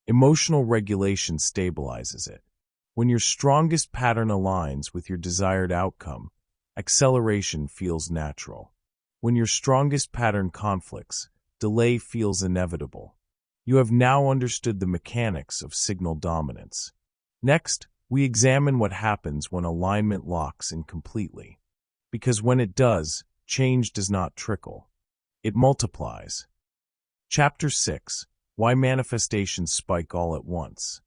Emotional regulation stabilizes it. When your strongest pattern aligns with your desired outcome, acceleration feels natural. When your strongest pattern conflicts, delay feels inevitable. You have now understood the mechanics of signal dominance. Next, we examine what happens when alignment locks in completely. Because when it does, change does not trickle. It multiplies. Chapter 6: Why Manifestations Spike All at Once.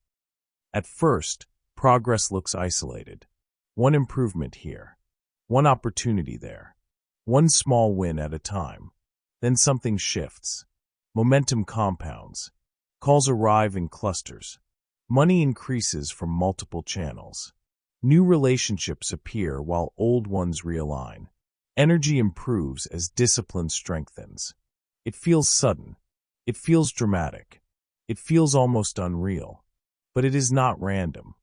At first, progress looks isolated. One improvement here. One opportunity there. One small win at a time. Then something shifts. Momentum compounds. Calls arrive in clusters. Money increases from multiple channels. New relationships appear while old ones realign. Energy improves as discipline strengthens. It feels sudden. It feels dramatic. It feels almost unreal. But it is not random.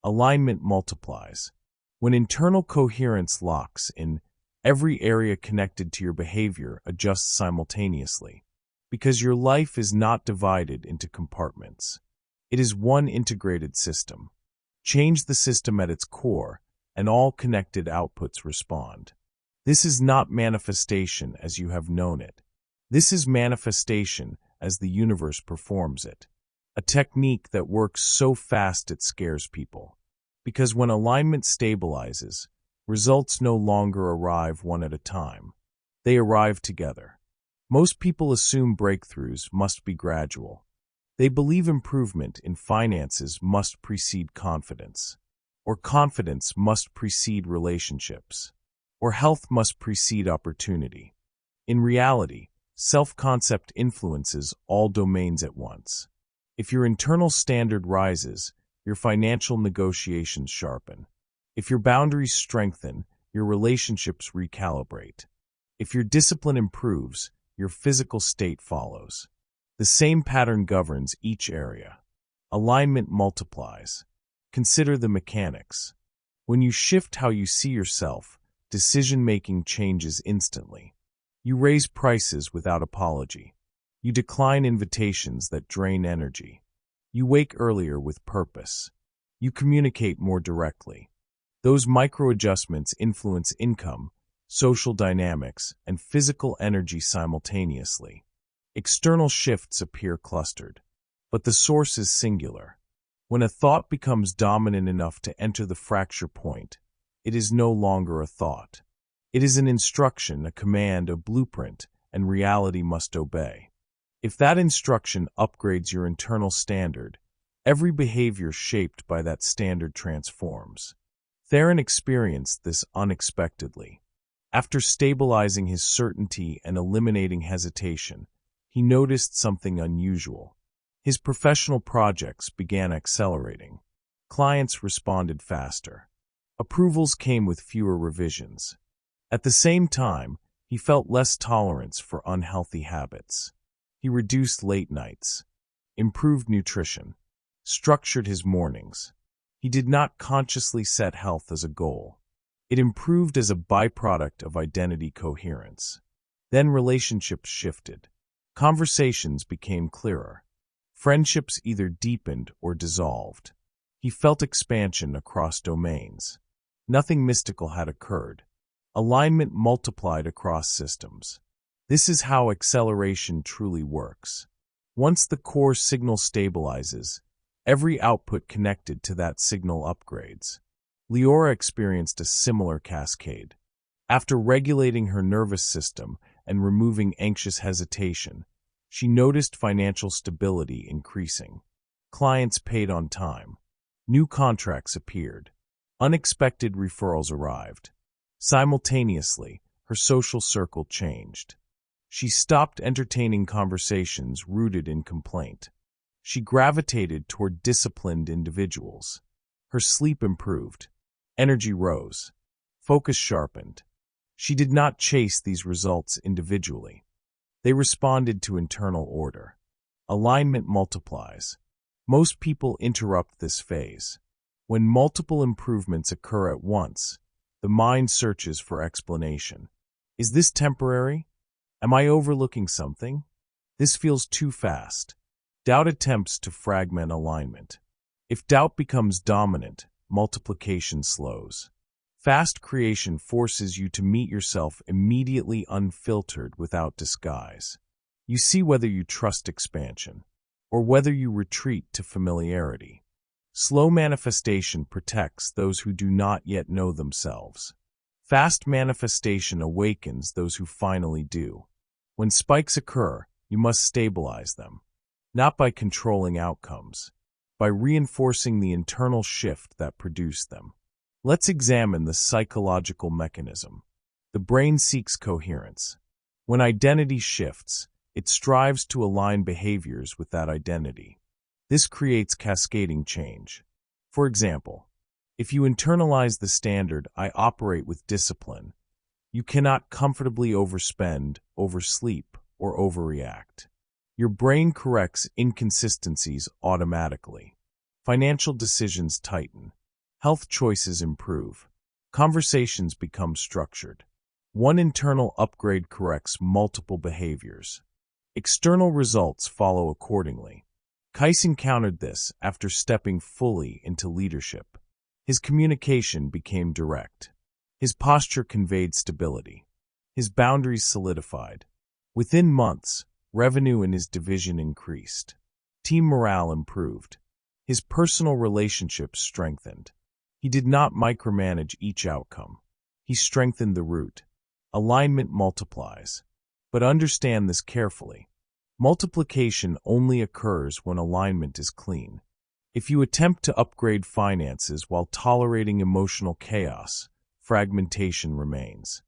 Alignment multiplies. When internal coherence locks in, every area connected to your behavior adjusts simultaneously. Because your life is not divided into compartments. It is one integrated system. Change the system at its core, and all connected outputs respond. This is not manifestation as you have known it. This is manifestation as the universe performs it. A technique that works so fast it scares people. Because when alignment stabilizes, results no longer arrive one at a time. They arrive together. Most people assume breakthroughs must be gradual. They believe improvement in finances must precede confidence, or confidence must precede relationships, or health must precede opportunity. In reality, self-concept influences all domains at once. If your internal standard rises, your financial negotiations sharpen. If your boundaries strengthen, your relationships recalibrate. If your discipline improves, your physical state follows. The same pattern governs each area. Alignment multiplies. Consider the mechanics. When you shift how you see yourself, decision-making changes instantly. You raise prices without apology. You decline invitations that drain energy. You wake earlier with purpose. You communicate more directly. Those micro-adjustments influence income, social dynamics, and physical energy simultaneously. External shifts appear clustered, but the source is singular. When a thought becomes dominant enough to enter the fracture point, it is no longer a thought. It is an instruction, a command, a blueprint, and reality must obey. If that instruction upgrades your internal standard, every behavior shaped by that standard transforms. Theron experienced this unexpectedly. After stabilizing his certainty and eliminating hesitation, he noticed something unusual. His professional projects began accelerating. Clients responded faster. Approvals came with fewer revisions. At the same time, he felt less tolerance for unhealthy habits. He reduced late nights, improved nutrition, structured his mornings. He did not consciously set health as a goal. It improved as a byproduct of identity coherence. Then relationships shifted. Conversations became clearer. Friendships either deepened or dissolved. He felt expansion across domains. Nothing mystical had occurred. Alignment multiplied across systems. This is how acceleration truly works. Once the core signal stabilizes, every output connected to that signal upgrades. Leora experienced a similar cascade. After regulating her nervous system and removing anxious hesitation, she noticed financial stability increasing. Clients paid on time. New contracts appeared. Unexpected referrals arrived. Simultaneously, her social circle changed. She stopped entertaining conversations rooted in complaint. She gravitated toward disciplined individuals. Her sleep improved. Energy rose. Focus sharpened. She did not chase these results individually. They responded to internal order. Alignment multiplies. Most people interrupt this phase. When multiple improvements occur at once, the mind searches for explanation. Is this temporary? Am I overlooking something? This feels too fast. Doubt attempts to fragment alignment. If doubt becomes dominant, multiplication slows. Fast creation forces you to meet yourself immediately, unfiltered, without disguise. You see whether you trust expansion or whether you retreat to familiarity. Slow manifestation protects those who do not yet know themselves. Fast manifestation awakens those who finally do. When spikes occur, you must stabilize them, not by controlling outcomes, by reinforcing the internal shift that produced them. Let's examine the psychological mechanism. The brain seeks coherence. When identity shifts, it strives to align behaviors with that identity. This creates cascading change. For example, if you internalize the standard, "I operate with discipline," you cannot comfortably overspend, oversleep, or overreact. Your brain corrects inconsistencies automatically. Financial decisions tighten. Health choices improve. Conversations become structured. One internal upgrade corrects multiple behaviors. External results follow accordingly. Kais encountered this after stepping fully into leadership. His communication became direct. His posture conveyed stability. His boundaries solidified. Within months, revenue in his division increased. Team morale improved. His personal relationships strengthened. He did not micromanage each outcome. He strengthened the root. Alignment multiplies. But understand this carefully. Multiplication only occurs when alignment is clean. If you attempt to upgrade finances while tolerating emotional chaos, fragmentation remains.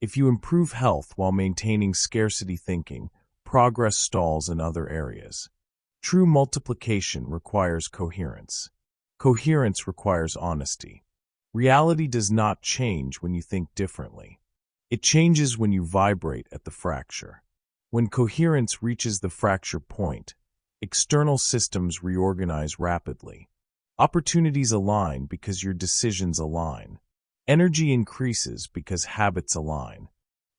If you improve health while maintaining scarcity thinking, progress stalls in other areas. True multiplication requires coherence. Coherence requires honesty. Reality does not change when you think differently. It changes when you vibrate at the fracture. When coherence reaches the fracture point, external systems reorganize rapidly. Opportunities align because your decisions align. Energy increases because habits align.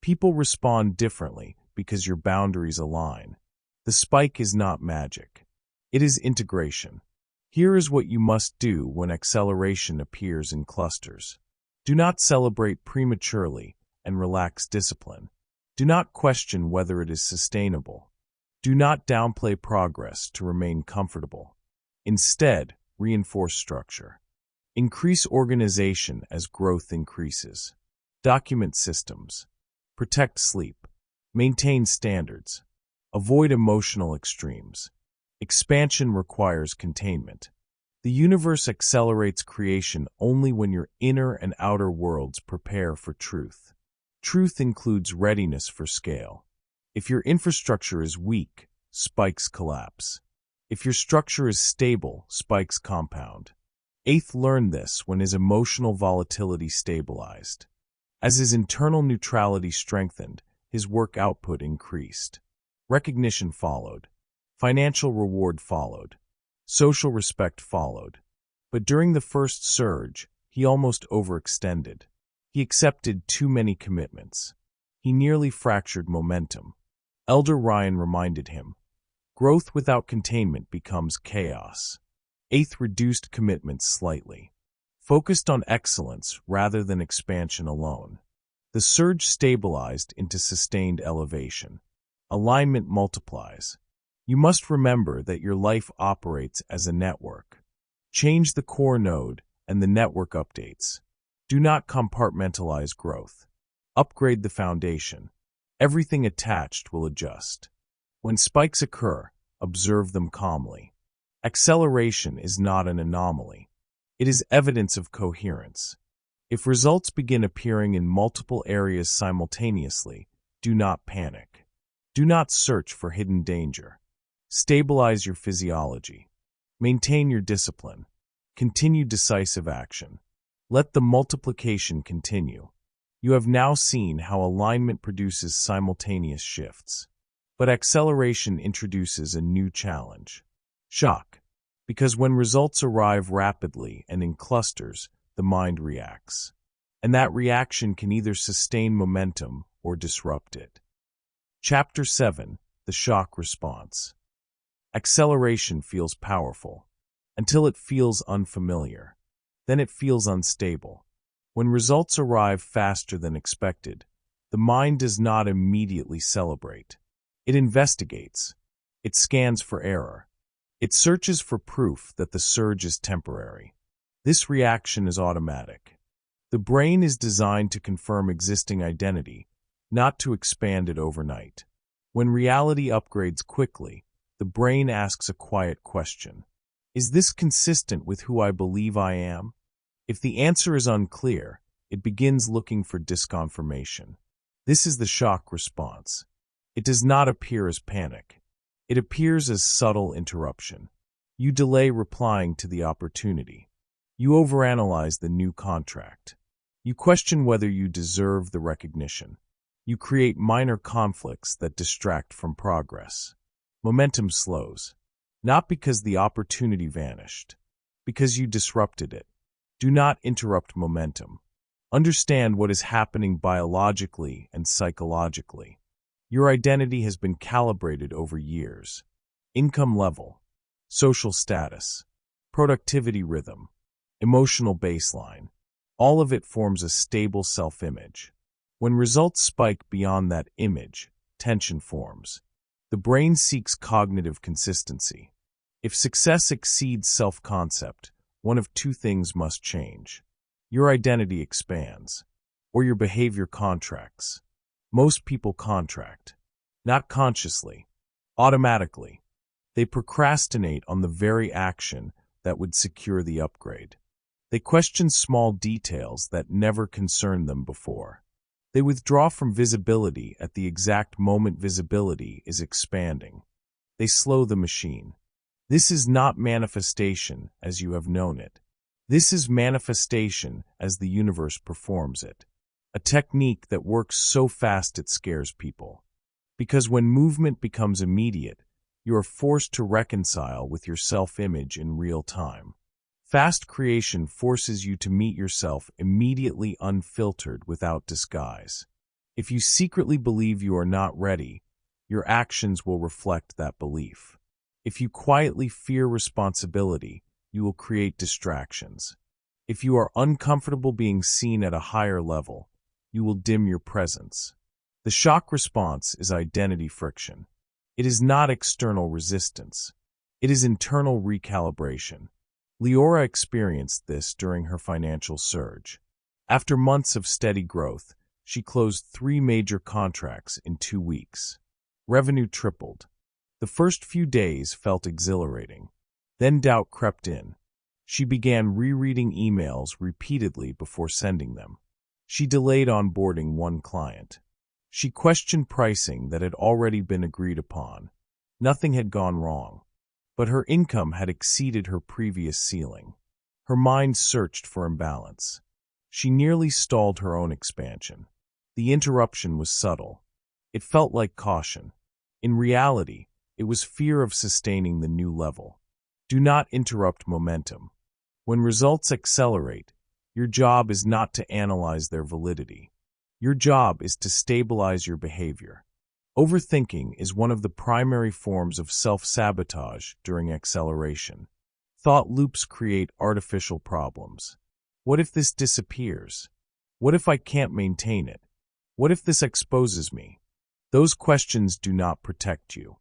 People respond differently because your boundaries align. The spike is not magic. It is integration. Here is what you must do when acceleration appears in clusters. Do not celebrate prematurely and relax discipline. Do not question whether it is sustainable. Do not downplay progress to remain comfortable. Instead, reinforce structure. Increase organization as growth increases. Document systems. Protect sleep. Maintain standards. Avoid emotional extremes. Expansion requires containment. The universe accelerates creation only when your inner and outer worlds prepare for truth. Truth includes readiness for scale. If your infrastructure is weak, spikes collapse. If your structure is stable, spikes compound. Eighth learned this when his emotional volatility stabilized. As his internal neutrality strengthened, his work output increased. Recognition followed. Financial reward followed. Social respect followed. But during the first surge, he almost overextended. He accepted too many commitments. He nearly fractured momentum. Elder Ryan reminded him, growth without containment becomes chaos. Eighth reduced commitments slightly. Focused on excellence rather than expansion alone. The surge stabilized into sustained elevation. Alignment multiplies. You must remember that your life operates as a network. Change the core node, and the network updates. Do not compartmentalize growth. Upgrade the foundation. Everything attached will adjust. When spikes occur, observe them calmly. Acceleration is not an anomaly. It is evidence of coherence. If results begin appearing in multiple areas simultaneously, do not panic. Do not search for hidden danger. Stabilize your physiology. Maintain your discipline. Continue decisive action. Let the multiplication continue. You have now seen how alignment produces simultaneous shifts. But acceleration introduces a new challenge. Shock. Because when results arrive rapidly and in clusters, the mind reacts. And that reaction can either sustain momentum or disrupt it. Chapter 7: The Shock Response. Acceleration feels powerful until it feels unfamiliar. Then it feels unstable. When results arrive faster than expected, the mind does not immediately celebrate. It investigates. It scans for error. It searches for proof that the surge is temporary. This reaction is automatic. The brain is designed to confirm existing identity, not to expand it overnight. When reality upgrades quickly, the brain asks a quiet question. Is this consistent with who I believe I am? If the answer is unclear, it begins looking for disconfirmation. This is the shock response. It does not appear as panic. It appears as subtle interruption. You delay replying to the opportunity. You overanalyze the new contract. You question whether you deserve the recognition. You create minor conflicts that distract from progress. Momentum slows, not because the opportunity vanished, because you disrupted it. Do not interrupt momentum. Understand what is happening biologically and psychologically. Your identity has been calibrated over years. Income level, social status, productivity rhythm, emotional baseline. All of it forms a stable self-image. When results spike beyond that image, tension forms. The brain seeks cognitive consistency. If success exceeds self-concept, one of two things must change. Your identity expands, or your behavior contracts. Most people contract, not consciously, automatically. They procrastinate on the very action that would secure the upgrade. They question small details that never concerned them before. They withdraw from visibility at the exact moment visibility is expanding. They slow the machine. This is not manifestation as you have known it. This is manifestation as the universe performs it. A technique that works so fast it scares people. Because when movement becomes immediate, you are forced to reconcile with your self-image in real time. Fast creation forces you to meet yourself immediately, unfiltered, without disguise. If you secretly believe you are not ready, your actions will reflect that belief. If you quietly fear responsibility, you will create distractions. If you are uncomfortable being seen at a higher level, you will dim your presence. The shock response is identity friction. It is not external resistance. It is internal recalibration. Leora experienced this during her financial surge. After months of steady growth, she closed 3 major contracts in 2 weeks. Revenue tripled. The first few days felt exhilarating. Then doubt crept in. She began rereading emails repeatedly before sending them. She delayed onboarding one client. She questioned pricing that had already been agreed upon. Nothing had gone wrong, but her income had exceeded her previous ceiling. Her mind searched for imbalance. She nearly stalled her own expansion. The interruption was subtle. It felt like caution. In reality, it was fear of sustaining the new level. Do not interrupt momentum. When results accelerate, your job is not to analyze their validity. Your job is to stabilize your behavior. Overthinking is one of the primary forms of self-sabotage during acceleration. Thought loops create artificial problems. What if this disappears? What if I can't maintain it? What if this exposes me? Those questions do not protect you.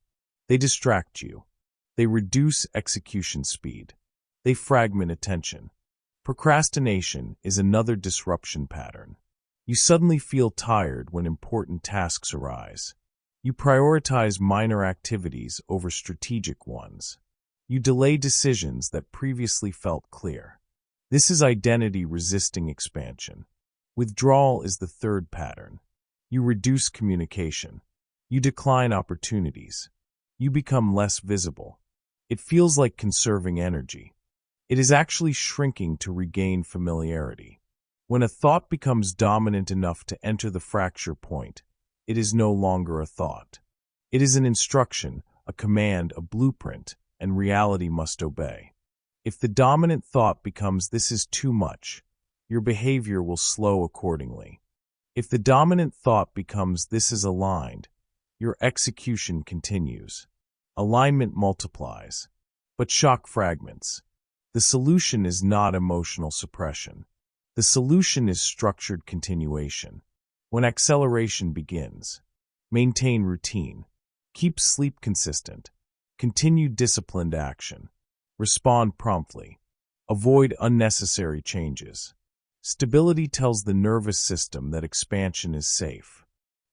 They distract you. They reduce execution speed. They fragment attention. Procrastination is another disruption pattern. You suddenly feel tired when important tasks arise. You prioritize minor activities over strategic ones. You delay decisions that previously felt clear. This is identity resisting expansion. Withdrawal is the third pattern. You reduce communication. You decline opportunities. You become less visible. It feels like conserving energy. It is actually shrinking to regain familiarity. When a thought becomes dominant enough to enter the fracture point, it is no longer a thought. It is an instruction, a command, a blueprint, and reality must obey. If the dominant thought becomes "this is too much," your behavior will slow accordingly. If the dominant thought becomes "this is aligned," your execution continues. Alignment multiplies, but shock fragments. The solution is not emotional suppression. The solution is structured continuation. When acceleration begins, maintain routine. Keep sleep consistent. Continue disciplined action. Respond promptly. Avoid unnecessary changes. Stability tells the nervous system that expansion is safe.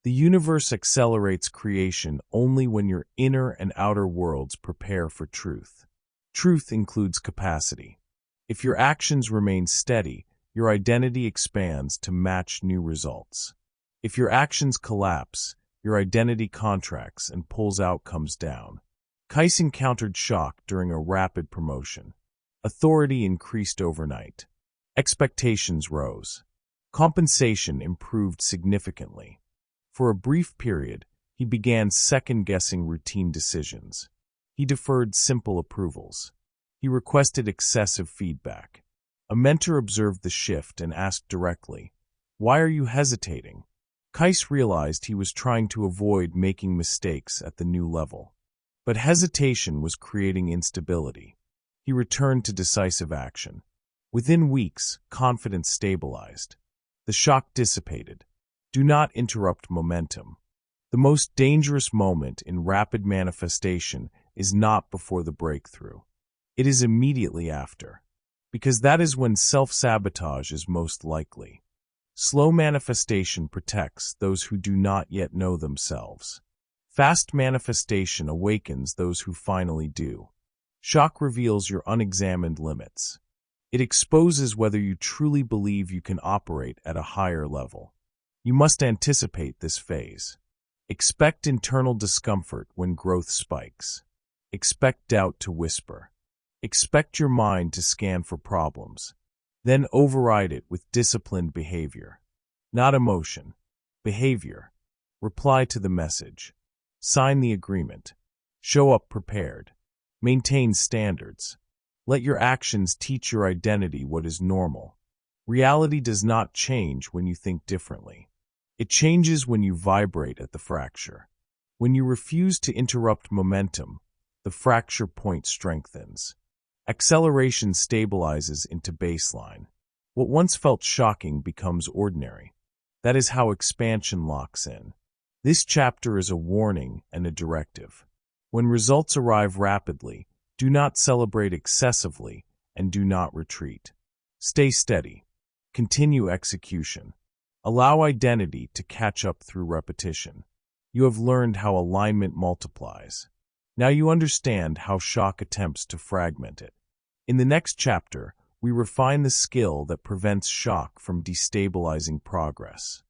The universe accelerates creation only when your inner and outer worlds prepare for truth. Truth includes capacity. If your actions remain steady, your identity expands to match new results. If your actions collapse, your identity contracts and pulls outcomes down. Kais encountered shock during a rapid promotion. Authority increased overnight. Expectations rose. Compensation improved significantly. For a brief period, he began second-guessing routine decisions. He deferred simple approvals. He requested excessive feedback. A mentor observed the shift and asked directly, "Why are you hesitating?" Kais realized he was trying to avoid making mistakes at the new level. But hesitation was creating instability. He returned to decisive action. Within weeks, confidence stabilized. The shock dissipated. Do not interrupt momentum. The most dangerous moment in rapid manifestation is not before the breakthrough. It is immediately after, because that is when self-sabotage is most likely. Slow manifestation protects those who do not yet know themselves. Fast manifestation awakens those who finally do. Shock reveals your unexamined limits. It exposes whether you truly believe you can operate at a higher level. You must anticipate this phase. Expect internal discomfort when growth spikes. Expect doubt to whisper. Expect your mind to scan for problems. Then override it with disciplined behavior. Not emotion. Behavior. Reply to the message. Sign the agreement. Show up prepared. Maintain standards. Let your actions teach your identity what is normal. Reality does not change when you think differently. It changes when you vibrate at the fracture. When you refuse to interrupt momentum, the fracture point strengthens. Acceleration stabilizes into baseline. What once felt shocking becomes ordinary. That is how expansion locks in. This chapter is a warning and a directive. When results arrive rapidly, do not celebrate excessively and do not retreat. Stay steady. Continue execution. Allow identity to catch up through repetition. You have learned how alignment multiplies. Now you understand how shock attempts to fragment it. In the next chapter, we refine the skill that prevents shock from destabilizing progress.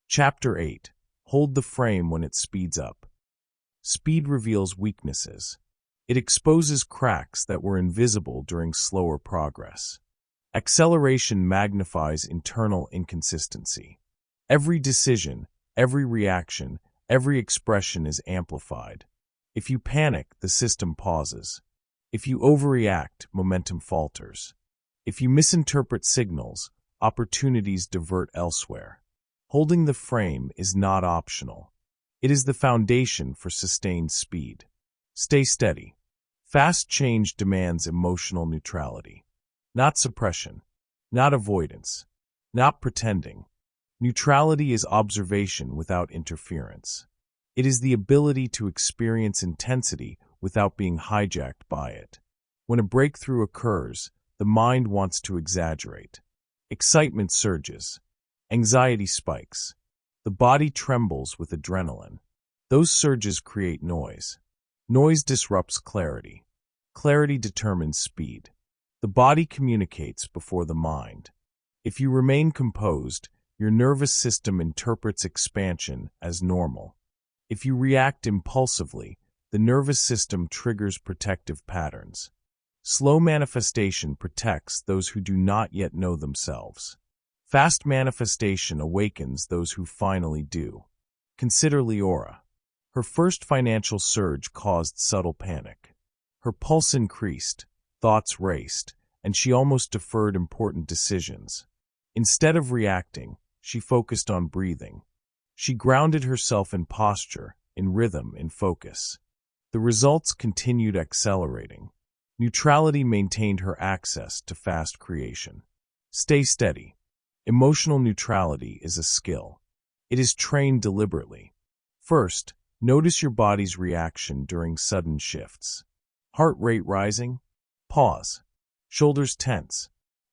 Chapter 8. Hold the frame when it speeds up. Speed reveals weaknesses. It exposes cracks that were invisible during slower progress. Acceleration magnifies internal inconsistency. Every decision, every reaction, every expression is amplified. If you panic, the system pauses. If you overreact, momentum falters. If you misinterpret signals, opportunities divert elsewhere. Holding the frame is not optional. It is the foundation for sustained speed. Stay steady. Fast change demands emotional neutrality. Not suppression. Not avoidance. Not pretending. Neutrality is observation without interference. It is the ability to experience intensity without being hijacked by it. When a breakthrough occurs, the mind wants to exaggerate. Excitement surges. Anxiety spikes. The body trembles with adrenaline. Those surges create noise. Noise disrupts clarity. Clarity determines speed. The body communicates before the mind. If you remain composed, your nervous system interprets expansion as normal. If you react impulsively, the nervous system triggers protective patterns. Slow manifestation protects those who do not yet know themselves. Fast manifestation awakens those who finally do. Consider Leora. Her first financial surge caused subtle panic. Her pulse increased, thoughts raced, and she almost deferred important decisions. Instead of reacting, she focused on breathing. She grounded herself in posture, in rhythm, in focus. The results continued accelerating. Neutrality maintained her access to fast creation. Stay steady. Emotional neutrality is a skill. It is trained deliberately. First, notice your body's reaction during sudden shifts. Heart rate rising? Pause. Shoulders tense?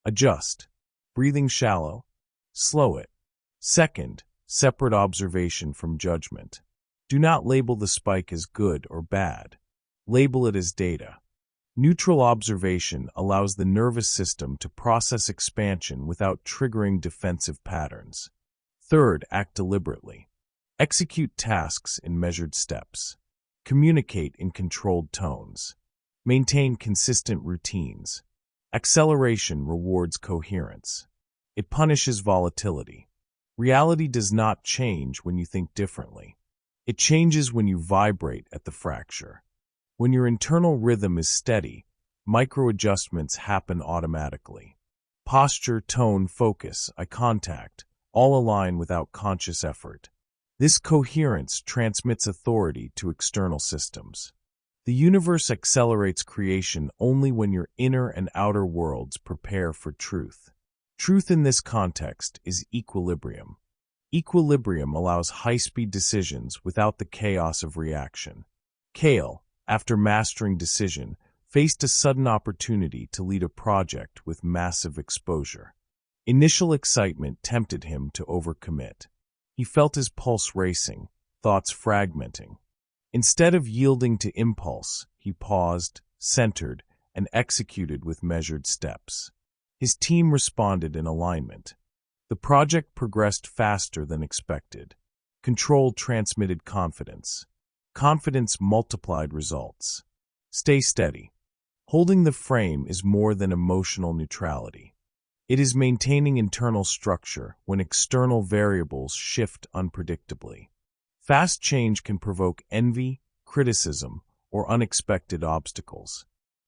Adjust. Breathing shallow? Slow it. Second, separate observation from judgment. Do not label the spike as good or bad. Label it as data. Neutral observation allows the nervous system to process expansion without triggering defensive patterns. Third, act deliberately. Execute tasks in measured steps. Communicate in controlled tones. Maintain consistent routines. Acceleration rewards coherence. It punishes volatility. Reality does not change when you think differently. It changes when you vibrate at the fracture. When your internal rhythm is steady, micro-adjustments happen automatically. Posture, tone, focus, eye contact, all align without conscious effort. This coherence transmits authority to external systems. The universe accelerates creation only when your inner and outer worlds prepare for truth. Truth in this context is equilibrium. Equilibrium allows high-speed decisions without the chaos of reaction. Kale, after mastering decision, faced a sudden opportunity to lead a project with massive exposure. Initial excitement tempted him to overcommit. He felt his pulse racing, thoughts fragmenting. Instead of yielding to impulse, he paused, centered, and executed with measured steps. His team responded in alignment. The project progressed faster than expected. Control transmitted confidence. Confidence multiplied results. Stay steady. Holding the frame is more than emotional neutrality. It is maintaining internal structure when external variables shift unpredictably. Fast change can provoke envy, criticism, or unexpected obstacles.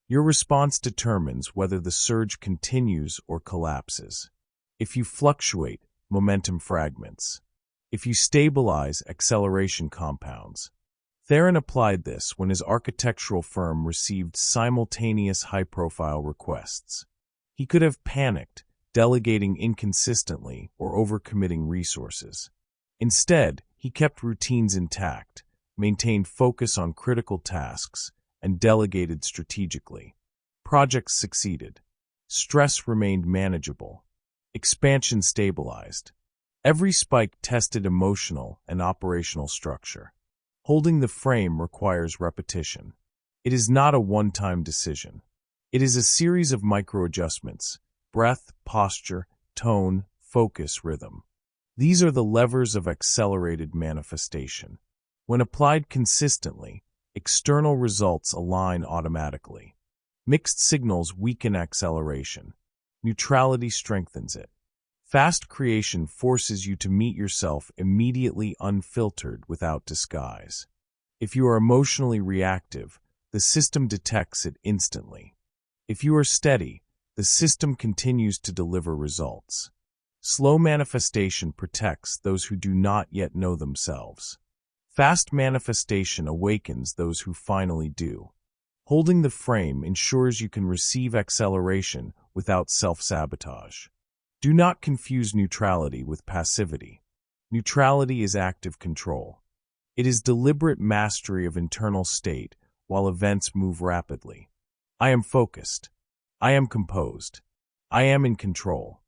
Your response determines whether the surge continues or collapses. If you fluctuate, momentum fragments. If you stabilize, acceleration compounds. Theron applied this when his architectural firm received simultaneous high-profile requests. He could have panicked, delegating inconsistently or overcommitting resources. Instead, he kept routines intact, maintained focus on critical tasks, and delegated strategically. Projects succeeded. Stress remained manageable. Expansion stabilized. Every spike tested emotional and operational structure. Holding the frame requires repetition. It is not a one-time decision. It is a series of micro-adjustments: breath, posture, tone, focus, rhythm. These are the levers of accelerated manifestation. When applied consistently, external results align automatically. Mixed signals weaken acceleration. Neutrality strengthens it. Fast creation forces you to meet yourself immediately, unfiltered, without disguise. If you are emotionally reactive, the system detects it instantly. If you are steady, the system continues to deliver results. Slow manifestation protects those who do not yet know themselves. Fast manifestation awakens those who finally do. Holding the frame ensures you can receive acceleration without self-sabotage. Do not confuse neutrality with passivity. Neutrality is active control. It is deliberate mastery of internal state while events move rapidly. I am focused. I am composed. I am in control.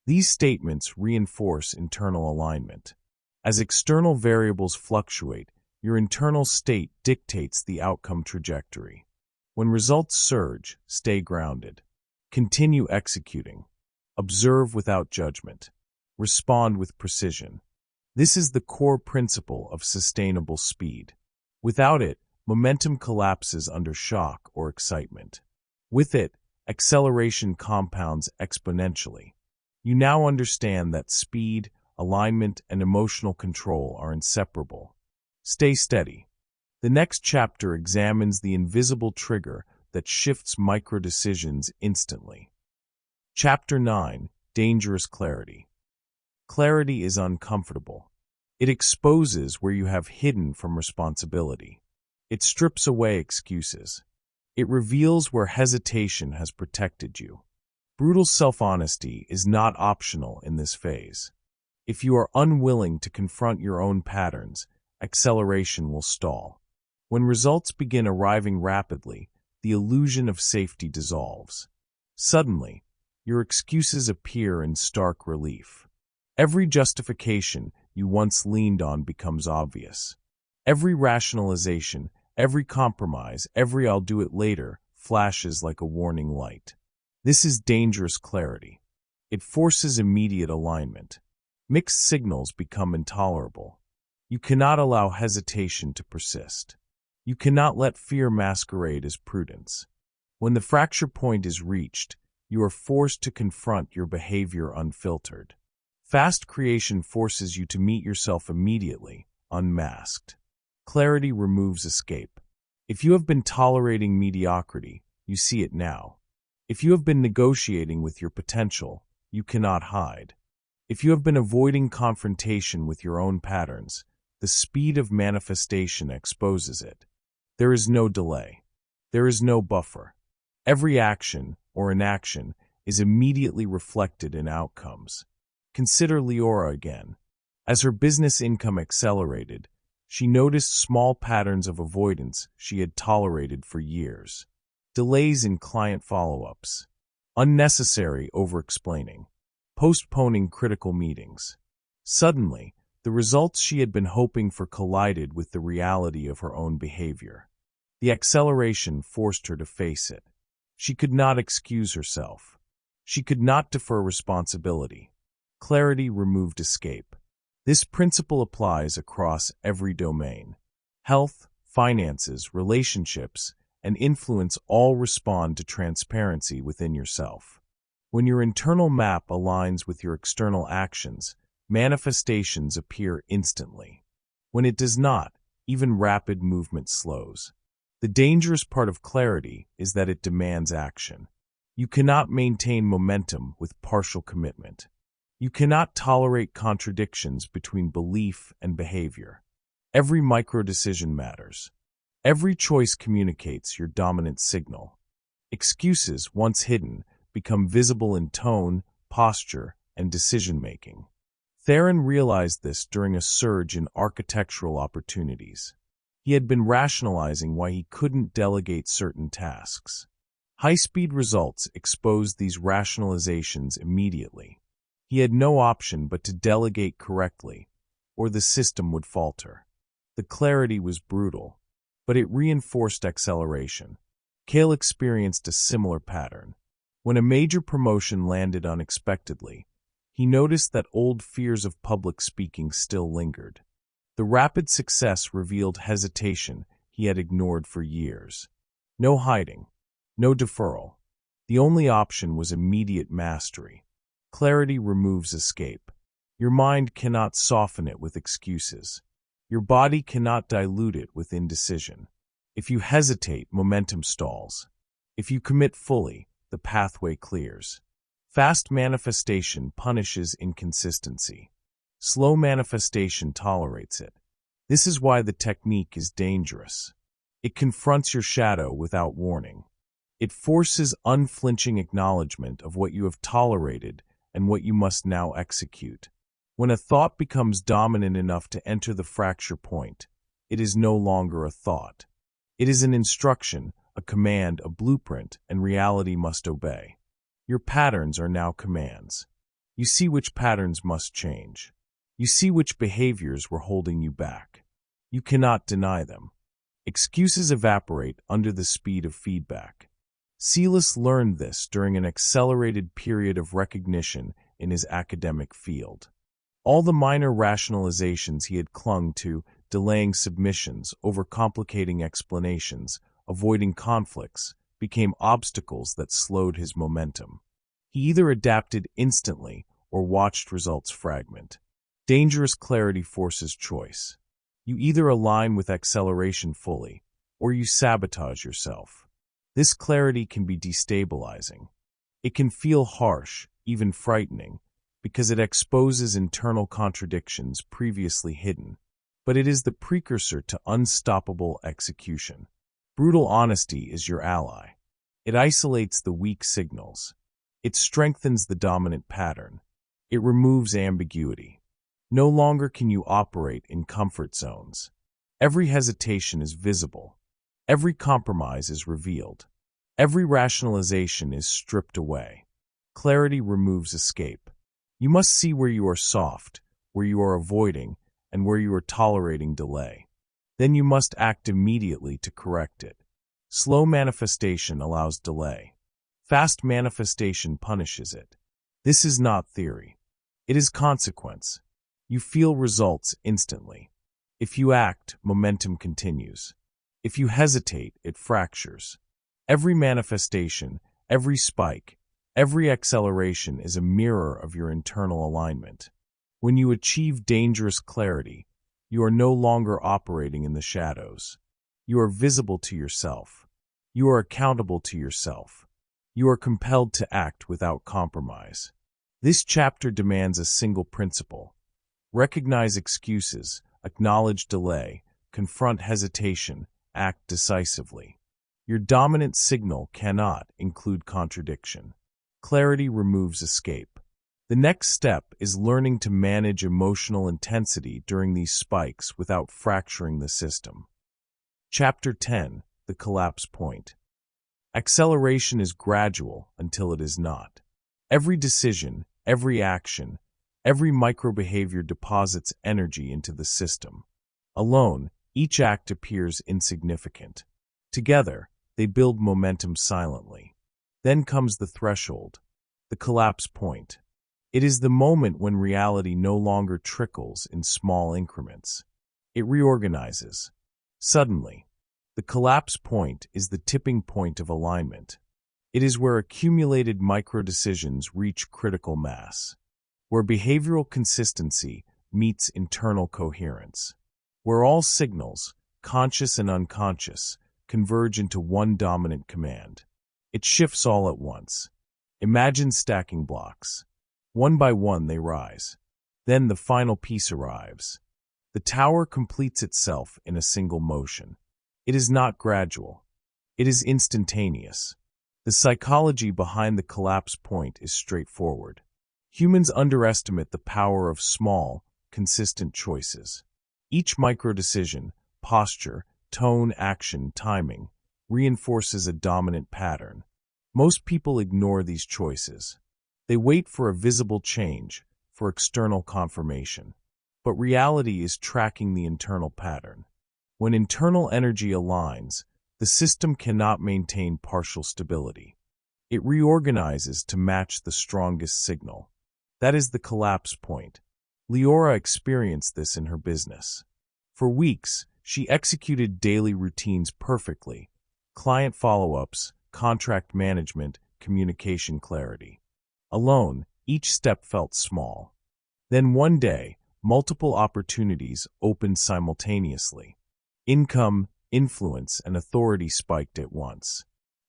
These statements reinforce internal alignment. As external variables fluctuate, your internal state dictates the outcome trajectory. When results surge, stay grounded. Continue executing. Observe without judgment. Respond with precision. This is the core principle of sustainable speed. Without it, momentum collapses under shock or excitement. With it, acceleration compounds exponentially. You now understand that speed, alignment, and emotional control are inseparable. Stay steady. The next chapter examines the invisible trigger that shifts micro-decisions instantly. Chapter 9: Dangerous Clarity. Clarity is uncomfortable. It exposes where you have hidden from responsibility. It strips away excuses. It reveals where hesitation has protected you. Brutal self-honesty is not optional in this phase. If you are unwilling to confront your own patterns, acceleration will stall. When results begin arriving rapidly, the illusion of safety dissolves. Suddenly, your excuses appear in stark relief. Every justification you once leaned on becomes obvious. Every rationalization, every compromise, every "I'll do it later" flashes like a warning light. This is dangerous clarity. It forces immediate alignment. Mixed signals become intolerable. You cannot allow hesitation to persist. You cannot let fear masquerade as prudence. When the fracture point is reached, you are forced to confront your behavior unfiltered. Fast creation forces you to meet yourself immediately, unmasked. Clarity removes escape. If you have been tolerating mediocrity, you see it now. If you have been negotiating with your potential, you cannot hide. If you have been avoiding confrontation with your own patterns, the speed of manifestation exposes it. There is no delay. There is no buffer. Every action or inaction is immediately reflected in outcomes. Consider Leora again. As her business income accelerated, she noticed small patterns of avoidance she had tolerated for years. Delays in client follow-ups, unnecessary over-explaining, postponing critical meetings. Suddenly, the results she had been hoping for collided with the reality of her own behavior. The acceleration forced her to face it. She could not excuse herself. She could not defer responsibility. Clarity removed escape. This principle applies across every domain. Health, finances, relationships, and influence all respond to transparency within yourself. When your internal map aligns with your external actions, manifestations appear instantly. When it does not, even rapid movement slows. The dangerous part of clarity is that it demands action. You cannot maintain momentum with partial commitment. You cannot tolerate contradictions between belief and behavior. Every micro-decision matters. Every choice communicates your dominant signal. Excuses, once hidden, become visible in tone, posture, and decision-making. Theron realized this during a surge in architectural opportunities. He had been rationalizing why he couldn't delegate certain tasks. High-speed results exposed these rationalizations immediately. He had no option but to delegate correctly, or the system would falter. The clarity was brutal, but it reinforced acceleration. Cale experienced a similar pattern. When a major promotion landed unexpectedly, he noticed that old fears of public speaking still lingered. The rapid success revealed hesitation he had ignored for years. No hiding, no deferral. The only option was immediate mastery. Clarity removes escape. Your mind cannot soften it with excuses. Your body cannot dilute it with indecision. If you hesitate, momentum stalls. If you commit fully, the pathway clears. Fast manifestation punishes inconsistency. Slow manifestation tolerates it. This is why the technique is dangerous. It confronts your shadow without warning. It forces unflinching acknowledgement of what you have tolerated and what you must now execute. When a thought becomes dominant enough to enter the fracture point, it is no longer a thought. It is an instruction, a command, a blueprint, and reality must obey. Your patterns are now commands. You see which patterns must change. You see which behaviors were holding you back. You cannot deny them. Excuses evaporate under the speed of feedback. Silas learned this during an accelerated period of recognition in his academic field. All the minor rationalizations he had clung to, delaying submissions, overcomplicating explanations, avoiding conflicts, became obstacles that slowed his momentum. He either adapted instantly or watched results fragment. Dangerous clarity forces choice. You either align with acceleration fully, or you sabotage yourself. This clarity can be destabilizing. It can feel harsh, even frightening, because it exposes internal contradictions previously hidden, but it is the precursor to unstoppable execution. Brutal honesty is your ally. It isolates the weak signals. It strengthens the dominant pattern. It removes ambiguity. No longer can you operate in comfort zones. Every hesitation is visible. Every compromise is revealed. Every rationalization is stripped away. Clarity removes escape. You must see where you are soft, where you are avoiding, and where you are tolerating delay. Then you must act immediately to correct it. Slow manifestation allows delay. Fast manifestation punishes it. This is not theory. It is consequence. You feel results instantly. If you act, momentum continues. If you hesitate, it fractures. Every manifestation, every spike, every acceleration is a mirror of your internal alignment. When you achieve dangerous clarity, you are no longer operating in the shadows. You are visible to yourself. You are accountable to yourself. You are compelled to act without compromise. This chapter demands a single principle. Recognize excuses, acknowledge delay, confront hesitation, act decisively. Your dominant signal cannot include contradiction. Clarity removes escape. The next step is learning to manage emotional intensity during these spikes without fracturing the system. Chapter 10: The Collapse Point. Acceleration is gradual until it is not. Every decision, every action, every microbehavior deposits energy into the system. Alone, each act appears insignificant. Together, they build momentum silently. Then comes the threshold, the collapse point. It is the moment when reality no longer trickles in small increments. It reorganizes. Suddenly, the collapse point is the tipping point of alignment. It is where accumulated micro-decisions reach critical mass, where behavioral consistency meets internal coherence, where all signals, conscious and unconscious, converge into one dominant command. It shifts all at once. Imagine stacking blocks. One by one they rise. Then the final piece arrives. The tower completes itself in a single motion. It is not gradual. It is instantaneous. The psychology behind the collapse point is straightforward. Humans underestimate the power of small, consistent choices. Each micro-decision, posture, tone, action, timing, reinforces a dominant pattern. Most people ignore these choices. They wait for a visible change, for external confirmation. But reality is tracking the internal pattern. When internal energy aligns, the system cannot maintain partial stability. It reorganizes to match the strongest signal. That is the collapse point. Leora experienced this in her business. For weeks, she executed daily routines perfectly: client follow-ups, contract management, communication clarity. Alone, each step felt small. Then one day, multiple opportunities opened simultaneously. Income, influence, and authority spiked at once.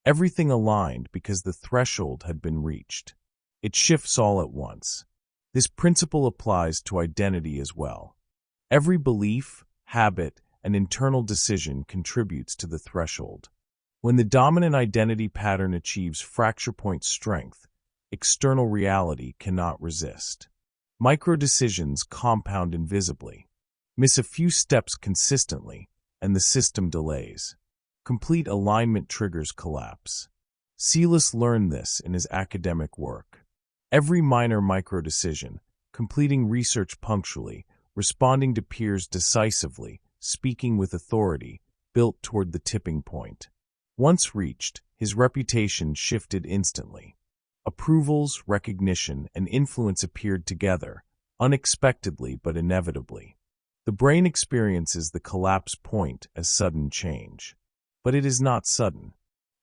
Everything aligned because the threshold had been reached. It shifts all at once. This principle applies to identity as well. Every belief, habit, and internal decision contributes to the threshold. When the dominant identity pattern achieves fracture point strength, external reality cannot resist. Micro-decisions compound invisibly. Miss a few steps consistently, and the system delays. Complete alignment triggers collapse. Celis learned this in his academic work. Every minor micro-decision, completing research punctually, responding to peers decisively, speaking with authority, built toward the tipping point. Once reached, his reputation shifted instantly. Approvals, recognition, and influence appeared together, unexpectedly but inevitably. The brain experiences the collapse point as sudden change. But it is not sudden.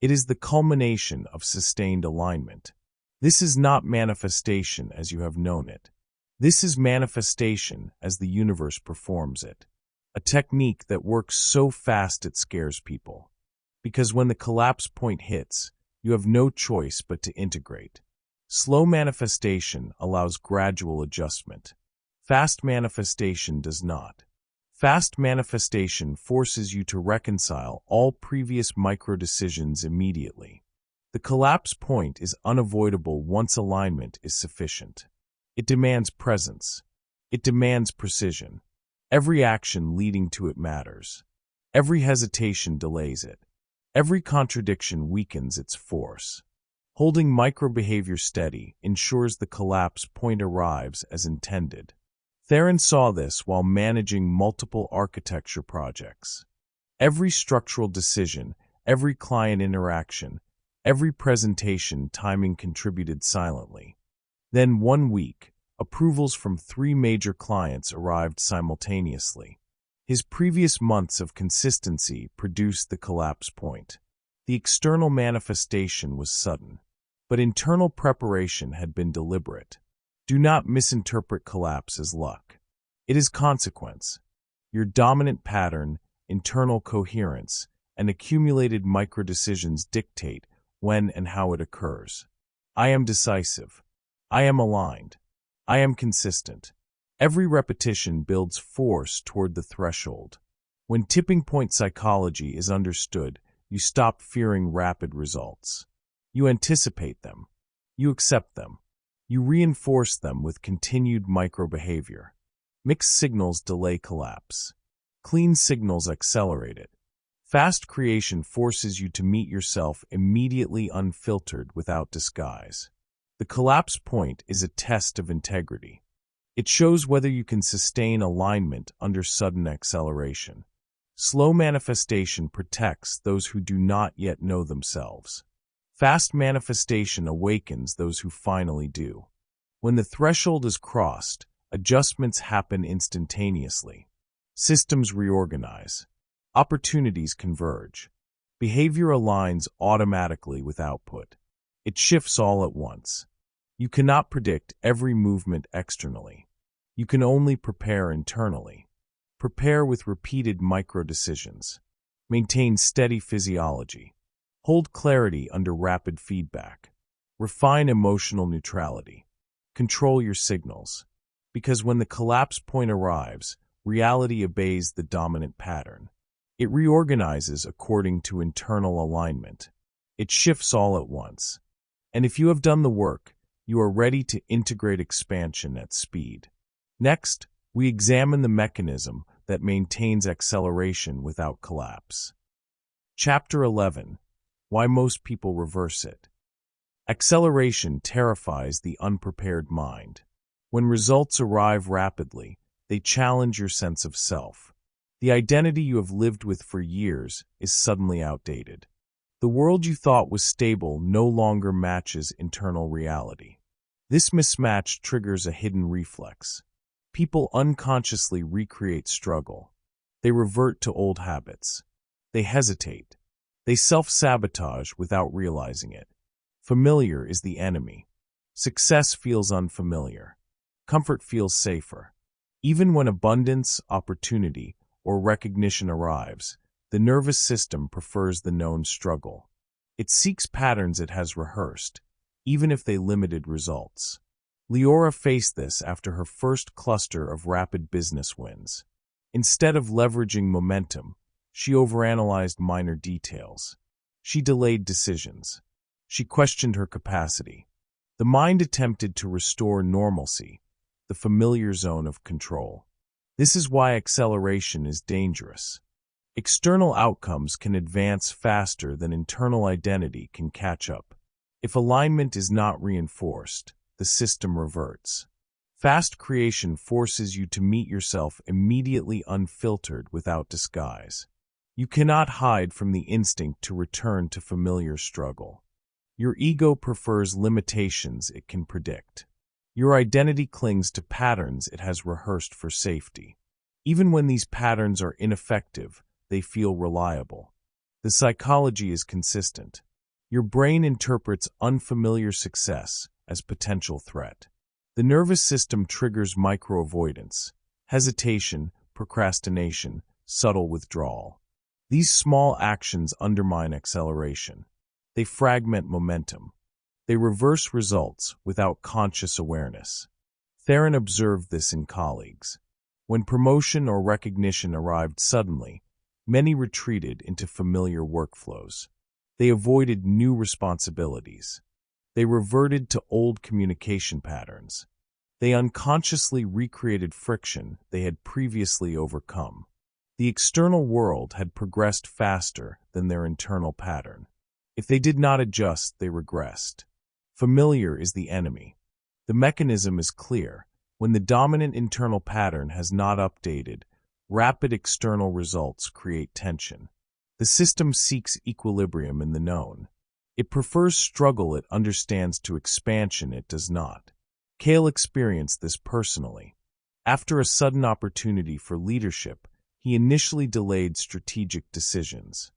It is the culmination of sustained alignment. This is not manifestation as you have known it. This is manifestation as the universe performs it. A technique that works so fast it scares people. Because when the collapse point hits, you have no choice but to integrate. Slow manifestation allows gradual adjustment. Fast manifestation does not. Fast manifestation forces you to reconcile all previous micro-decisions immediately. The collapse point is unavoidable once alignment is sufficient. It demands presence. It demands precision. Every action leading to it matters. Every hesitation delays it. Every contradiction weakens its force. Holding micro-behavior steady ensures the collapse point arrives as intended. Theron saw this while managing multiple architecture projects. Every structural decision, every client interaction, every presentation timing contributed silently. Then one week, approvals from 3 major clients arrived simultaneously. His previous months of consistency produced the collapse point. The external manifestation was sudden, but internal preparation had been deliberate. Do not misinterpret collapse as luck. It is consequence. Your dominant pattern, internal coherence, and accumulated micro-decisions dictate when and how it occurs. I am decisive. I am aligned. I am consistent. Every repetition builds force toward the threshold. When tipping point psychology is understood, you stop fearing rapid results. You anticipate them. You accept them. You reinforce them with continued micro-behavior. Mixed signals delay collapse. Clean signals accelerate it. Fast creation forces you to meet yourself immediately unfiltered without disguise. The collapse point is a test of integrity. It shows whether you can sustain alignment under sudden acceleration. Slow manifestation protects those who do not yet know themselves. Fast manifestation awakens those who finally do. When the threshold is crossed, adjustments happen instantaneously. Systems reorganize. Opportunities converge. Behavior aligns automatically with output. It shifts all at once. You cannot predict every movement externally. You can only prepare internally. Prepare with repeated micro-decisions. Maintain steady physiology. Hold clarity under rapid feedback. Refine emotional neutrality. Control your signals. Because when the collapse point arrives, reality obeys the dominant pattern. It reorganizes according to internal alignment. It shifts all at once. And if you have done the work, you are ready to integrate expansion at speed. Next, we examine the mechanism that maintains acceleration without collapse. Chapter 11. Why most people reverse it. Acceleration terrifies the unprepared mind. When results arrive rapidly, they challenge your sense of self. The identity you have lived with for years is suddenly outdated. The world you thought was stable no longer matches internal reality. This mismatch triggers a hidden reflex. People unconsciously recreate struggle. They revert to old habits. They hesitate. They self-sabotage without realizing it. Familiar is the enemy. Success feels unfamiliar. Comfort feels safer. Even when abundance, opportunity, or recognition arrives, the nervous system prefers the known struggle. It seeks patterns it has rehearsed, even if they limited results. Leora faced this after her first cluster of rapid business wins. Instead of leveraging momentum, she overanalyzed minor details. She delayed decisions. She questioned her capacity. The mind attempted to restore normalcy, the familiar zone of control. This is why acceleration is dangerous. External outcomes can advance faster than internal identity can catch up. If alignment is not reinforced, the system reverts. Fast creation forces you to meet yourself immediately unfiltered without disguise. You cannot hide from the instinct to return to familiar struggle. Your ego prefers limitations it can predict. Your identity clings to patterns it has rehearsed for safety. Even when these patterns are ineffective, they feel reliable. The psychology is consistent. Your brain interprets unfamiliar success as potential threat. The nervous system triggers micro-avoidance, hesitation, procrastination, subtle withdrawal. These small actions undermine acceleration. They fragment momentum. They reverse results without conscious awareness. Theron observed this in colleagues. When promotion or recognition arrived suddenly, many retreated into familiar workflows. They avoided new responsibilities. They reverted to old communication patterns. They unconsciously recreated friction they had previously overcome. The external world had progressed faster than their internal pattern. If they did not adjust, they regressed. Familiar is the enemy. The mechanism is clear. When the dominant internal pattern has not updated, rapid external results create tension. The system seeks equilibrium in the known. It prefers struggle it understands to expansion it does not. Cale experienced this personally. After a sudden opportunity for leadership, he initially delayed strategic decisions.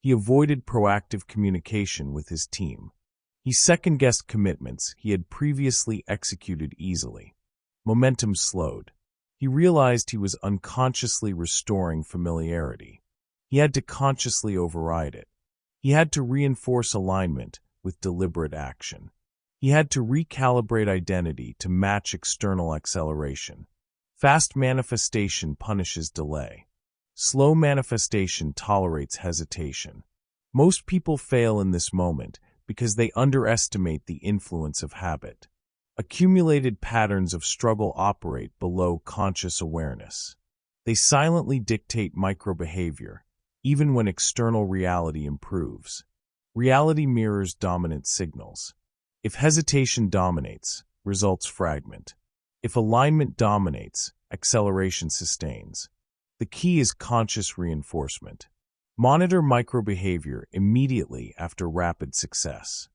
He avoided proactive communication with his team. He second-guessed commitments he had previously executed easily. Momentum slowed. He realized he was unconsciously restoring familiarity. He had to consciously override it. He had to reinforce alignment with deliberate action. He had to recalibrate identity to match external acceleration. Fast manifestation punishes delay. Slow manifestation tolerates hesitation. Most people fail in this moment because they underestimate the influence of habit. Accumulated patterns of struggle operate below conscious awareness. They silently dictate microbehavior, even when external reality improves. Reality mirrors dominant signals. If hesitation dominates, results fragment. If alignment dominates, acceleration sustains. The key is conscious reinforcement. Monitor microbehavior immediately after rapid success.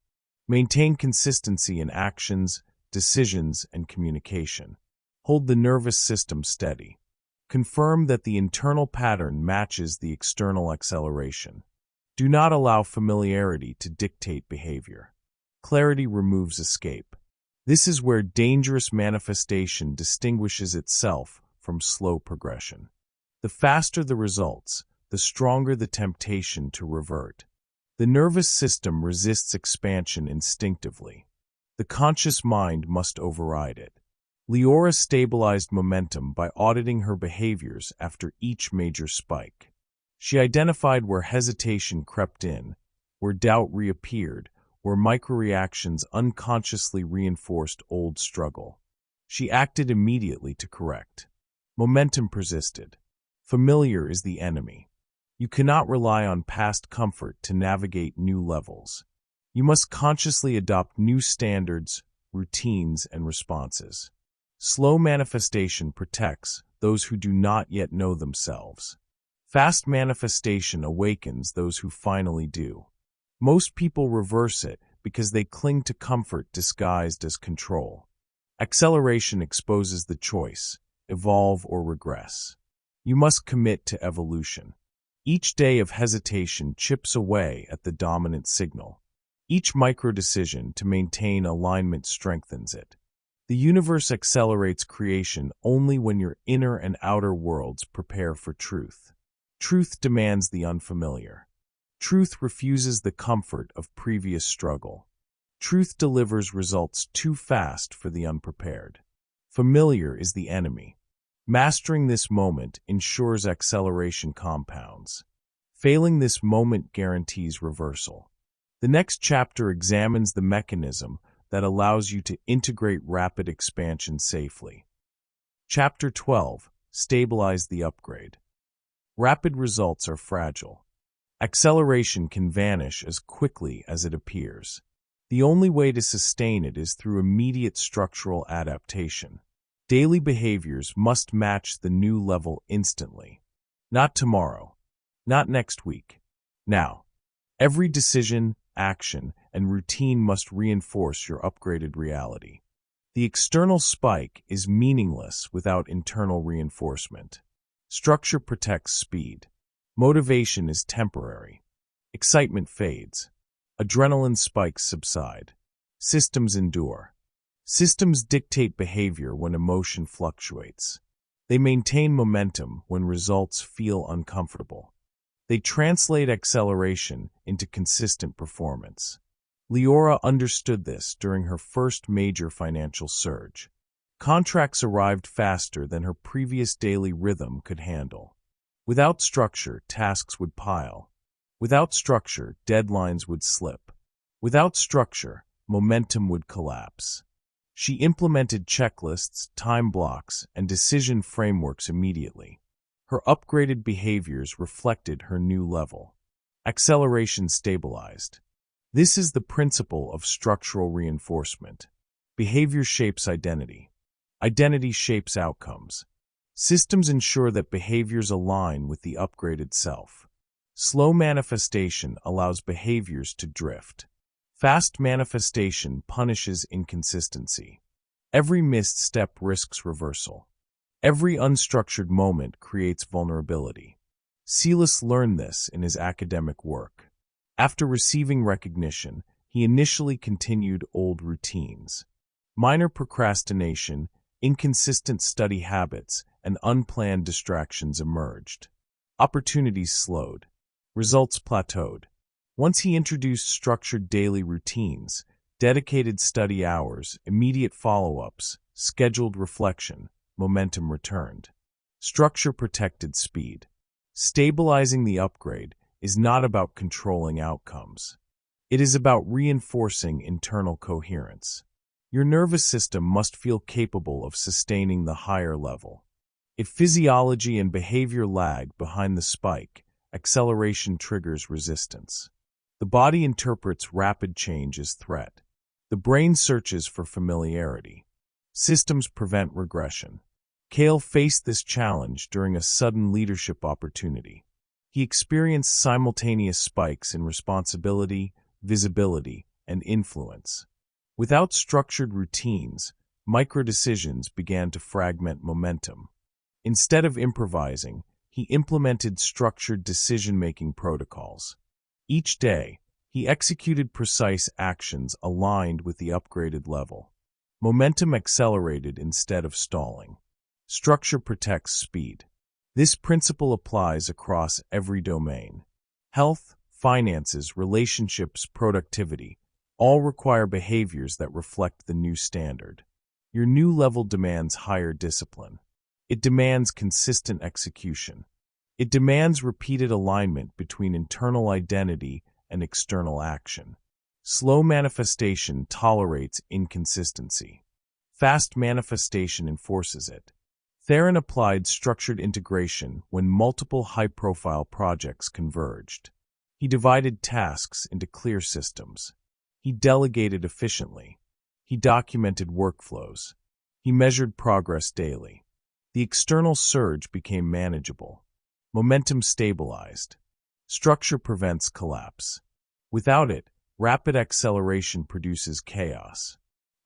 Maintain consistency in actions, decisions, and communication. Hold the nervous system steady. Confirm that the internal pattern matches the external acceleration. Do not allow familiarity to dictate behavior. Clarity removes escape. This is where dangerous manifestation distinguishes itself from slow progression. The faster the results, the stronger the temptation to revert. The nervous system resists expansion instinctively. The conscious mind must override it. Leora stabilized momentum by auditing her behaviors after each major spike. She identified where hesitation crept in, where doubt reappeared, where microreactions unconsciously reinforced old struggle. She acted immediately to correct. Momentum persisted. Familiar is the enemy. You cannot rely on past comfort to navigate new levels. You must consciously adopt new standards, routines, and responses. Slow manifestation protects those who do not yet know themselves. Fast manifestation awakens those who finally do. Most people reverse it because they cling to comfort disguised as control. Acceleration exposes the choice, evolve or regress. You must commit to evolution. Each day of hesitation chips away at the dominant signal. Each micro-decision to maintain alignment strengthens it. The universe accelerates creation only when your inner and outer worlds prepare for truth. Truth demands the unfamiliar. Truth refuses the comfort of previous struggle. Truth delivers results too fast for the unprepared. Familiar is the enemy. Mastering this moment ensures acceleration compounds. Failing this moment guarantees reversal. The next chapter examines the mechanism that allows you to integrate rapid expansion safely. Chapter 12. Stabilize the upgrade. Rapid results are fragile. Acceleration can vanish as quickly as it appears. The only way to sustain it is through immediate structural adaptation. Daily behaviors must match the new level instantly. Not tomorrow. Not next week. Now. Every decision, action, and routine must reinforce your upgraded reality. The external spike is meaningless without internal reinforcement. Structure protects speed. Motivation is temporary. Excitement fades. Adrenaline spikes subside. Systems endure. Systems dictate behavior when emotion fluctuates. They maintain momentum when results feel uncomfortable. They translate acceleration into consistent performance. Leora understood this during her first major financial surge. Contracts arrived faster than her previous daily rhythm could handle. Without structure, tasks would pile. Without structure, deadlines would slip. Without structure, momentum would collapse. She implemented checklists, time blocks, and decision frameworks immediately. Her upgraded behaviors reflected her new level. Acceleration stabilized. This is the principle of structural reinforcement. Behavior shapes identity. Identity shapes outcomes. Systems ensure that behaviors align with the upgraded self. Slow manifestation allows behaviors to drift. Fast manifestation punishes inconsistency. Every missed step risks reversal. Every unstructured moment creates vulnerability. Silas learned this in his academic work. After receiving recognition, he initially continued old routines. Minor procrastination, inconsistent study habits, and unplanned distractions emerged. Opportunities slowed. Results plateaued. Once he introduced structured daily routines, dedicated study hours, immediate follow-ups, scheduled reflection, momentum returned. Structure protected speed. Stabilizing the upgrade is not about controlling outcomes. It is about reinforcing internal coherence. Your nervous system must feel capable of sustaining the higher level. If physiology and behavior lag behind the spike, acceleration triggers resistance. The body interprets rapid change as threat. The brain searches for familiarity. Systems prevent regression. Cale faced this challenge during a sudden leadership opportunity. He experienced simultaneous spikes in responsibility, visibility, and influence. Without structured routines, micro-decisions began to fragment momentum. Instead of improvising, he implemented structured decision-making protocols. Each day, he executed precise actions aligned with the upgraded level. Momentum accelerated instead of stalling. Structure protects speed. This principle applies across every domain. Health, finances, relationships, productivity, all require behaviors that reflect the new standard. Your new level demands higher discipline. It demands consistent execution. It demands repeated alignment between internal identity and external action. Slow manifestation tolerates inconsistency. Fast manifestation enforces it. Theron applied structured integration when multiple high-profile projects converged. He divided tasks into clear systems. He delegated efficiently. He documented workflows. He measured progress daily. The external surge became manageable. Momentum stabilized. Structure prevents collapse. Without it, rapid acceleration produces chaos.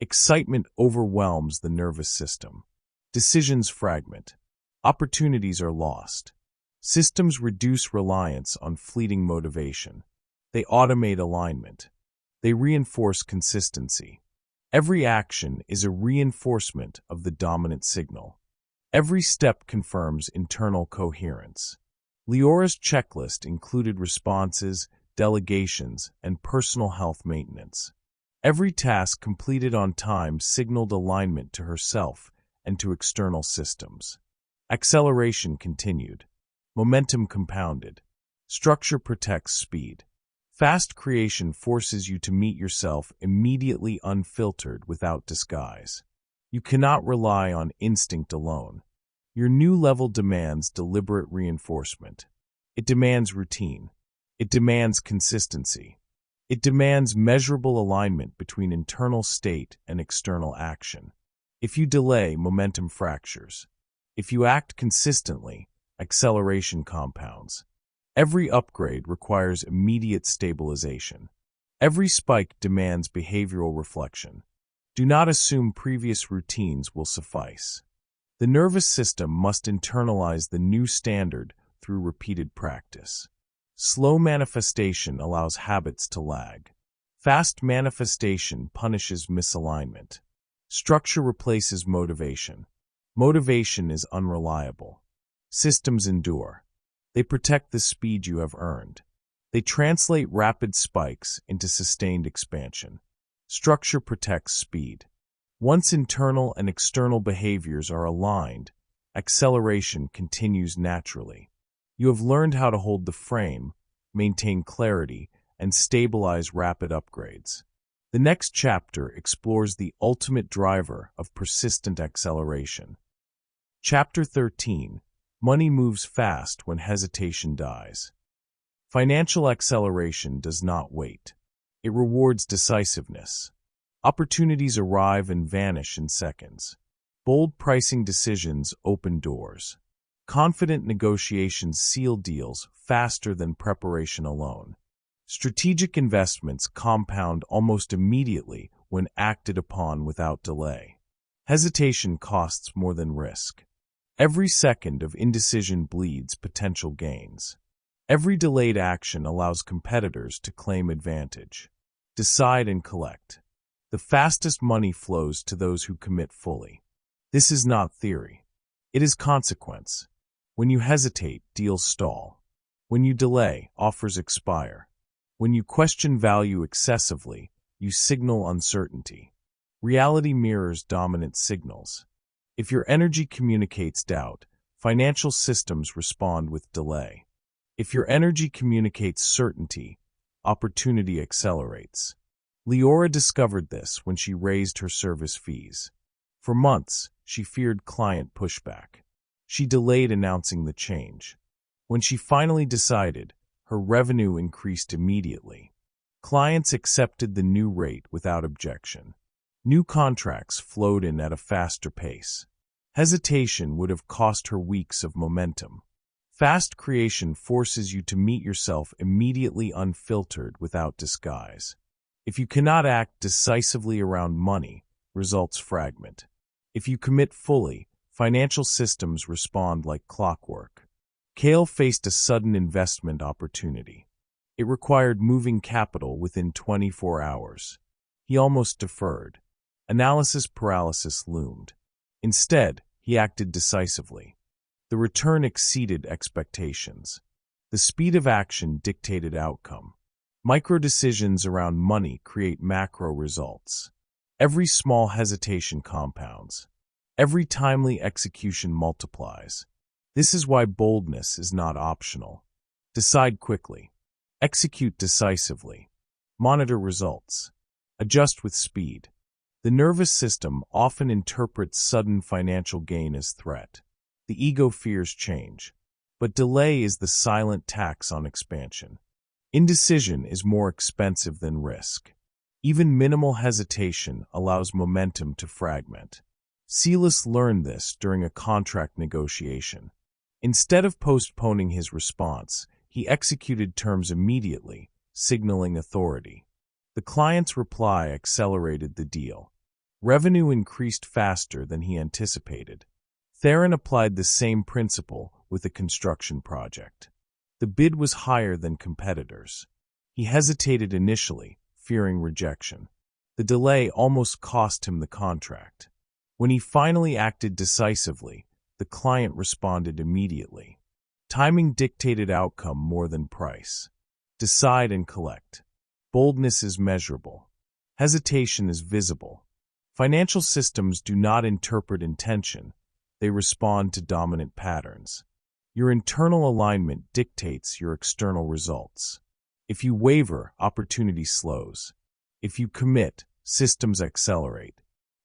Excitement overwhelms the nervous system. Decisions fragment. Opportunities are lost. Systems reduce reliance on fleeting motivation. They automate alignment. They reinforce consistency. Every action is a reinforcement of the dominant signal. Every step confirms internal coherence. Leora's checklist included responses, delegations, and personal health maintenance. Every task completed on time signaled alignment to herself and to external systems. Acceleration continued. Momentum compounded. Structure protects speed. Fast creation forces you to meet yourself immediately, unfiltered, without disguise. You cannot rely on instinct alone. Your new level demands deliberate reinforcement. It demands routine. It demands consistency. It demands measurable alignment between internal state and external action. If you delay, momentum fractures. If you act consistently, acceleration compounds. Every upgrade requires immediate stabilization. Every spike demands behavioral reflection. Do not assume previous routines will suffice. The nervous system must internalize the new standard through repeated practice. Slow manifestation allows habits to lag. Fast manifestation punishes misalignment. Structure replaces motivation. Motivation is unreliable. Systems endure. They protect the speed you have earned. They translate rapid spikes into sustained expansion. Structure protects speed. Once internal and external behaviors are aligned, acceleration continues naturally. You have learned how to hold the frame, maintain clarity, and stabilize rapid upgrades. The next chapter explores the ultimate driver of persistent acceleration. Chapter 13: Money moves fast when hesitation dies. Financial acceleration does not wait. It rewards decisiveness. Opportunities arrive and vanish in seconds. Bold pricing decisions open doors. Confident negotiations seal deals faster than preparation alone. Strategic investments compound almost immediately when acted upon without delay. Hesitation costs more than risk. Every second of indecision bleeds potential gains. Every delayed action allows competitors to claim advantage. Decide and collect. The fastest money flows to those who commit fully. This is not theory. It is consequence. When you hesitate, deals stall. When you delay, offers expire. When you question value excessively, you signal uncertainty. Reality mirrors dominant signals. If your energy communicates doubt, financial systems respond with delay. If your energy communicates certainty, opportunity accelerates. Leora discovered this when she raised her service fees. For months, she feared client pushback. She delayed announcing the change. When she finally decided, her revenue increased immediately. Clients accepted the new rate without objection. New contracts flowed in at a faster pace. Hesitation would have cost her weeks of momentum. Fast creation forces you to meet yourself immediately, unfiltered, without disguise. If you cannot act decisively around money, results fragment. If you commit fully, financial systems respond like clockwork. Kale faced a sudden investment opportunity. It required moving capital within 24 hours. He almost deferred. Analysis paralysis loomed. Instead, he acted decisively. The return exceeded expectations. The speed of action dictated outcome. Micro-decisions around money create macro results. Every small hesitation compounds. Every timely execution multiplies. This is why boldness is not optional. Decide quickly. Execute decisively. Monitor results. Adjust with speed. The nervous system often interprets sudden financial gain as threat. The ego fears change. But delay is the silent tax on expansion. Indecision is more expensive than risk. Even minimal hesitation allows momentum to fragment. Silas learned this during a contract negotiation. Instead of postponing his response, he executed terms immediately, signaling authority. The client's reply accelerated the deal. Revenue increased faster than he anticipated. Theron applied the same principle with a construction project. The bid was higher than competitors. He hesitated initially, fearing rejection. The delay almost cost him the contract. When he finally acted decisively, the client responded immediately. Timing dictated outcome more than price. Decide and collect. Boldness is measurable. Hesitation is visible. Financial systems do not interpret intention. They respond to dominant patterns. Your internal alignment dictates your external results. If you waver, opportunity slows. If you commit, systems accelerate.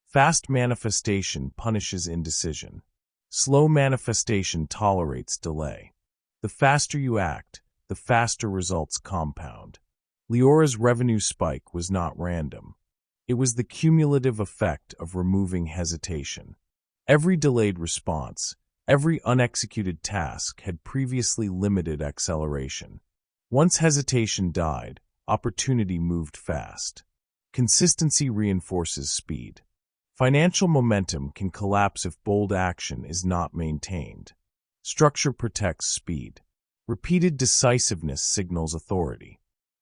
Fast manifestation punishes indecision. Slow manifestation tolerates delay. The faster you act, the faster results compound. Leora's revenue spike was not random. It was the cumulative effect of removing hesitation. Every delayed response, every unexecuted task had previously limited acceleration. Once hesitation died, opportunity moved fast. Consistency reinforces speed. Financial momentum can collapse if bold action is not maintained. Structure protects speed. Repeated decisiveness signals authority.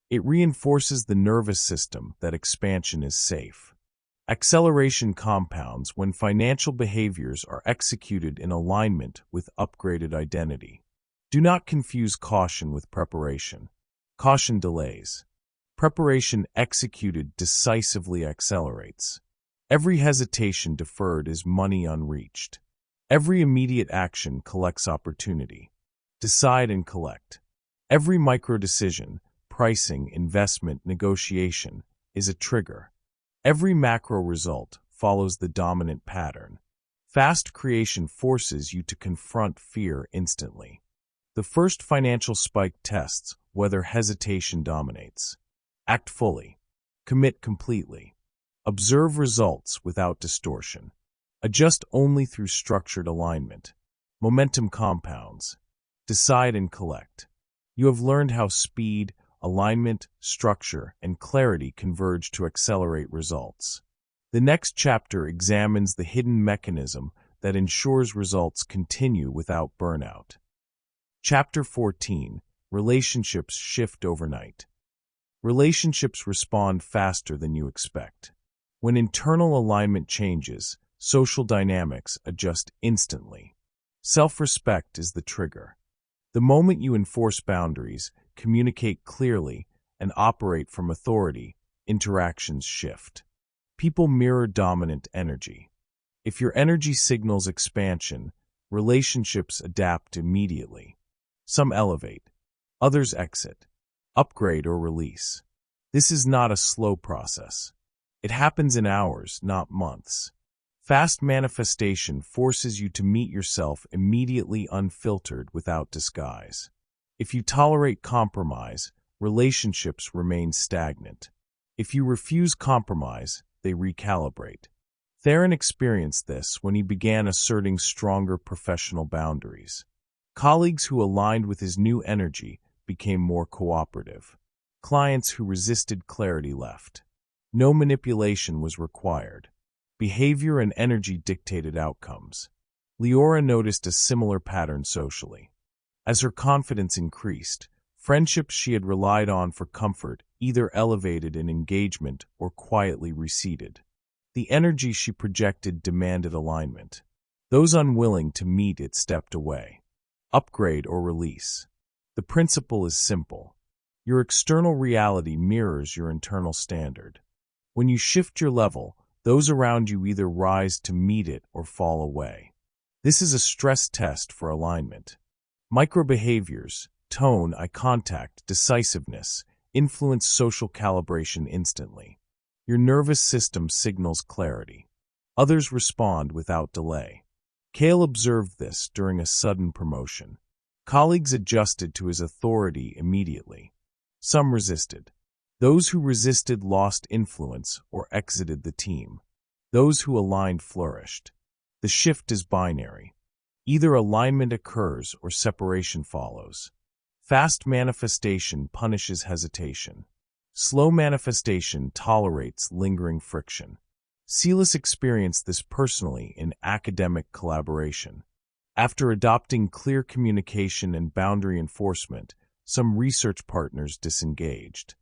It reinforces the nervous system that expansion is safe. Acceleration compounds when financial behaviors are executed in alignment with upgraded identity. Do not confuse caution with preparation. Caution delays. Preparation executed decisively accelerates. Every hesitation deferred is money unreached. Every immediate action collects opportunity. Decide and collect. Every micro-decision, pricing, investment, negotiation, is a trigger. Every macro result follows the dominant pattern. Fast creation forces you to confront fear instantly. The first financial spike tests whether hesitation dominates. Act fully. Commit completely. Observe results without distortion. Adjust only through structured alignment. Momentum compounds. Decide and collect. You have learned how speed, alignment, structure, and clarity converge to accelerate results. The next chapter examines the hidden mechanism that ensures results continue without burnout. Chapter 14. Relationships shift overnight. Relationships respond faster than you expect. When internal alignment changes, social dynamics adjust instantly. Self-respect is the trigger. The moment you enforce boundaries, communicate clearly, and operate from authority, interactions shift. People mirror dominant energy. If your energy signals expansion, relationships adapt immediately. Some elevate, others exit, upgrade or release. This is not a slow process. It happens in hours, not months. Fast manifestation forces you to meet yourself immediately, unfiltered, without disguise. If you tolerate compromise, relationships remain stagnant. If you refuse compromise, they recalibrate. Theron experienced this when he began asserting stronger professional boundaries. Colleagues who aligned with his new energy became more cooperative. Clients who resisted clarity left. No manipulation was required. Behavior and energy dictated outcomes. Leora noticed a similar pattern socially. As her confidence increased, friendships she had relied on for comfort either elevated in engagement or quietly receded. The energy she projected demanded alignment. Those unwilling to meet it stepped away. Upgrade or release. The principle is simple. Your external reality mirrors your internal standard. When you shift your level, those around you either rise to meet it or fall away. This is a stress test for alignment. Microbehaviors, tone, eye contact, decisiveness, influence social calibration instantly. Your nervous system signals clarity. Others respond without delay. Cale observed this during a sudden promotion. Colleagues adjusted to his authority immediately. Some resisted. Those who resisted lost influence or exited the team. Those who aligned flourished. The shift is binary. Either alignment occurs or separation follows. Fast manifestation punishes hesitation. Slow manifestation tolerates lingering friction. Celis experienced this personally in academic collaboration. After adopting clear communication and boundary enforcement, some research partners disengaged.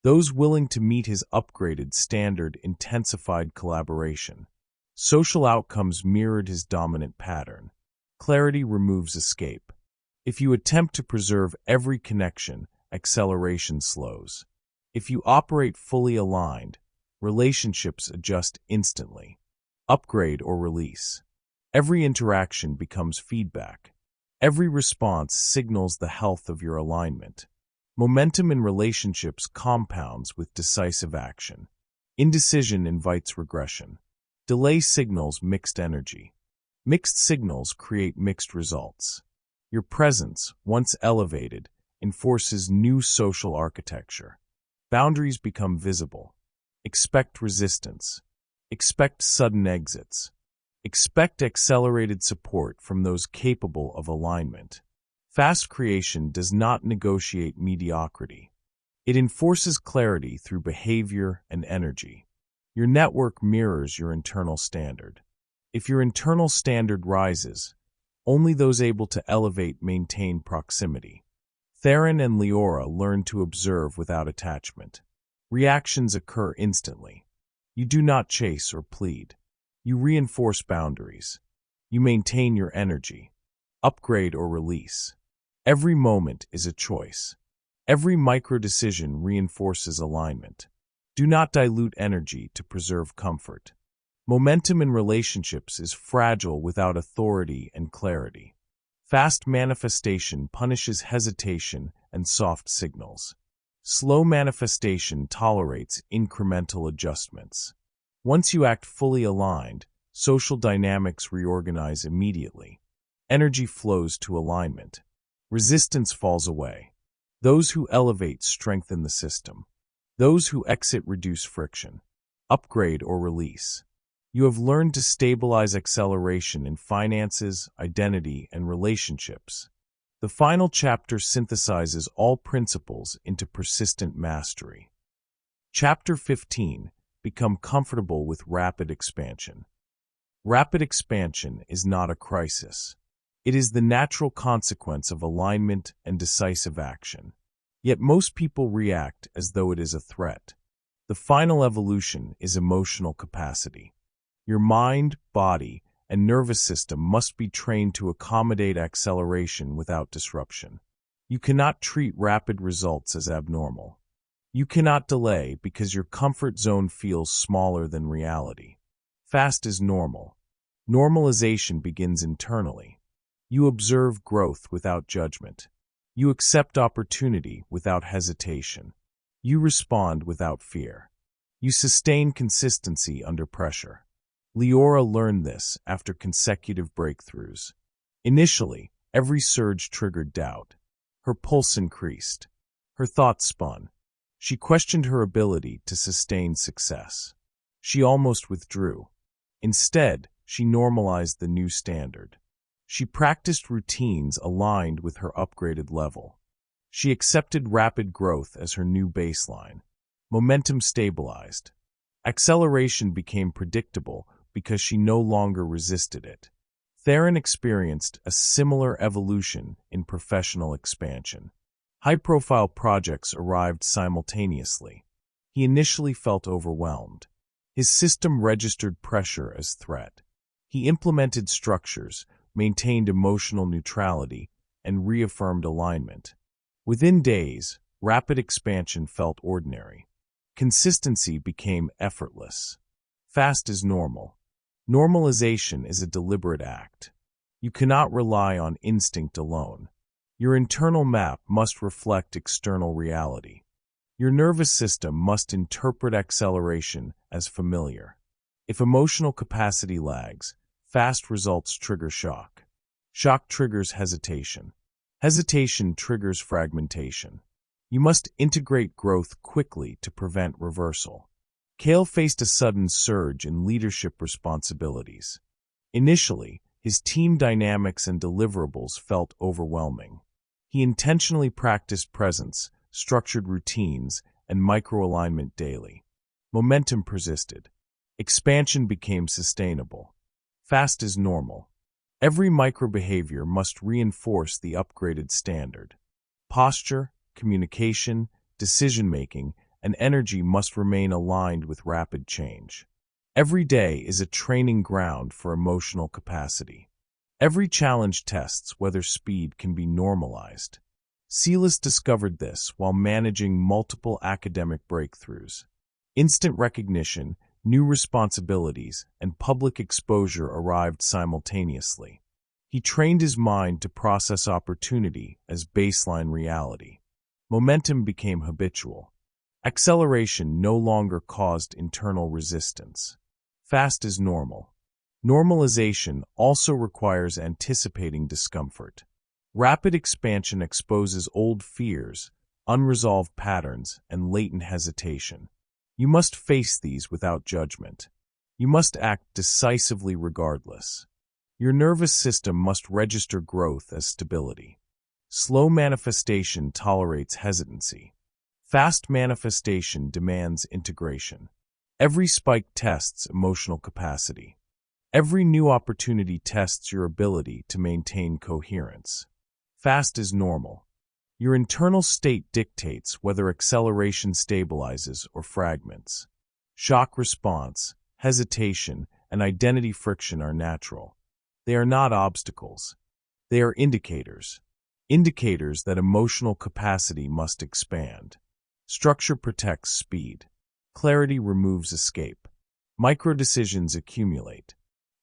Those willing to meet his upgraded standard intensified collaboration. Social outcomes mirrored his dominant pattern. Clarity removes escape. If you attempt to preserve every connection, acceleration slows. If you operate fully aligned, relationships adjust instantly. Upgrade or release. Every interaction becomes feedback. Every response signals the health of your alignment. Momentum in relationships compounds with decisive action. Indecision invites regression. Delay signals mixed energy. Mixed signals create mixed results. Your presence, once elevated, enforces new social architecture. Boundaries become visible. Expect resistance. Expect sudden exits. Expect accelerated support from those capable of alignment. Fast creation does not negotiate mediocrity. It enforces clarity through behavior and energy. Your network mirrors your internal standard. If your internal standard rises, only those able to elevate maintain proximity. Theron and Leora learn to observe without attachment. Reactions occur instantly. You do not chase or plead. You reinforce boundaries. You maintain your energy. Upgrade or release. Every moment is a choice. Every micro-decision reinforces alignment. Do not dilute energy to preserve comfort. Momentum in relationships is fragile without authority and clarity. Fast manifestation punishes hesitation and soft signals. Slow manifestation tolerates incremental adjustments. Once you act fully aligned, social dynamics reorganize immediately. Energy flows to alignment. Resistance falls away. Those who elevate strengthen the system. Those who exit reduce friction. Upgrade or release. You have learned to stabilize acceleration in finances, identity, and relationships. The final chapter synthesizes all principles into persistent mastery. Chapter 15. Become comfortable with rapid expansion. Rapid expansion is not a crisis. It is the natural consequence of alignment and decisive action. Yet most people react as though it is a threat. The final evolution is emotional capacity. Your mind, body, and nervous system must be trained to accommodate acceleration without disruption. You cannot treat rapid results as abnormal. You cannot delay because your comfort zone feels smaller than reality. Fast is normal. Normalization begins internally. You observe growth without judgment. You accept opportunity without hesitation. You respond without fear. You sustain consistency under pressure. Leora learned this after consecutive breakthroughs. Initially, every surge triggered doubt. Her pulse increased. Her thoughts spun. She questioned her ability to sustain success. She almost withdrew. Instead, she normalized the new standard. She practiced routines aligned with her upgraded level. She accepted rapid growth as her new baseline. Momentum stabilized. Acceleration became predictable because she no longer resisted it. Theron experienced a similar evolution in professional expansion. High-profile projects arrived simultaneously. He initially felt overwhelmed. His system registered pressure as threat. He implemented structures, maintained emotional neutrality, and reaffirmed alignment. Within days, rapid expansion felt ordinary. Consistency became effortless. Fast is normal. Normalization is a deliberate act. You cannot rely on instinct alone. Your internal map must reflect external reality. Your nervous system must interpret acceleration as familiar. If emotional capacity lags, fast results trigger shock. Shock triggers hesitation. Hesitation triggers fragmentation. You must integrate growth quickly to prevent reversal. Cale faced a sudden surge in leadership responsibilities. Initially, his team dynamics and deliverables felt overwhelming. He intentionally practiced presence, structured routines, and micro-alignment daily. Momentum persisted. Expansion became sustainable. Fast is normal. Every micro-behavior must reinforce the upgraded standard. Posture, communication, decision-making, and energy must remain aligned with rapid change. Every day is a training ground for emotional capacity. Every challenge tests whether speed can be normalized. Silas discovered this while managing multiple academic breakthroughs. Instant recognition, new responsibilities, and public exposure arrived simultaneously. He trained his mind to process opportunity as baseline reality. Momentum became habitual. Acceleration no longer caused internal resistance. Fast is normal. Normalization also requires anticipating discomfort. Rapid expansion exposes old fears, unresolved patterns, and latent hesitation. You must face these without judgment. You must act decisively regardless. Your nervous system must register growth as stability. Slow manifestation tolerates hesitancy. Fast manifestation demands integration. Every spike tests emotional capacity. Every new opportunity tests your ability to maintain coherence. Fast is normal. Your internal state dictates whether acceleration stabilizes or fragments. Shock response, hesitation, and identity friction are natural. They are not obstacles. They are indicators. Indicators that emotional capacity must expand. Structure protects speed. Clarity removes escape. Micro-decisions accumulate.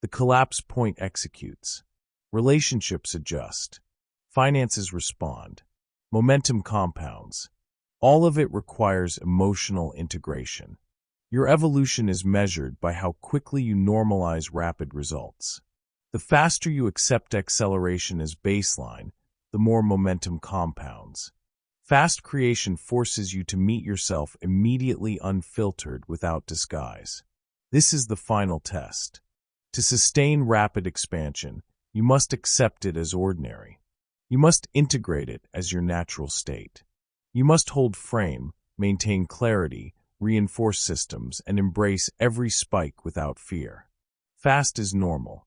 The collapse point executes. Relationships adjust. Finances respond. Momentum compounds. All of it requires emotional integration. Your evolution is measured by how quickly you normalize rapid results. The faster you accept acceleration as baseline, the more momentum compounds. Fast creation forces you to meet yourself immediately, unfiltered, without disguise. This is the final test. To sustain rapid expansion, you must accept it as ordinary. You must integrate it as your natural state. You must hold frame, maintain clarity, reinforce systems, and embrace every spike without fear. Fast is normal.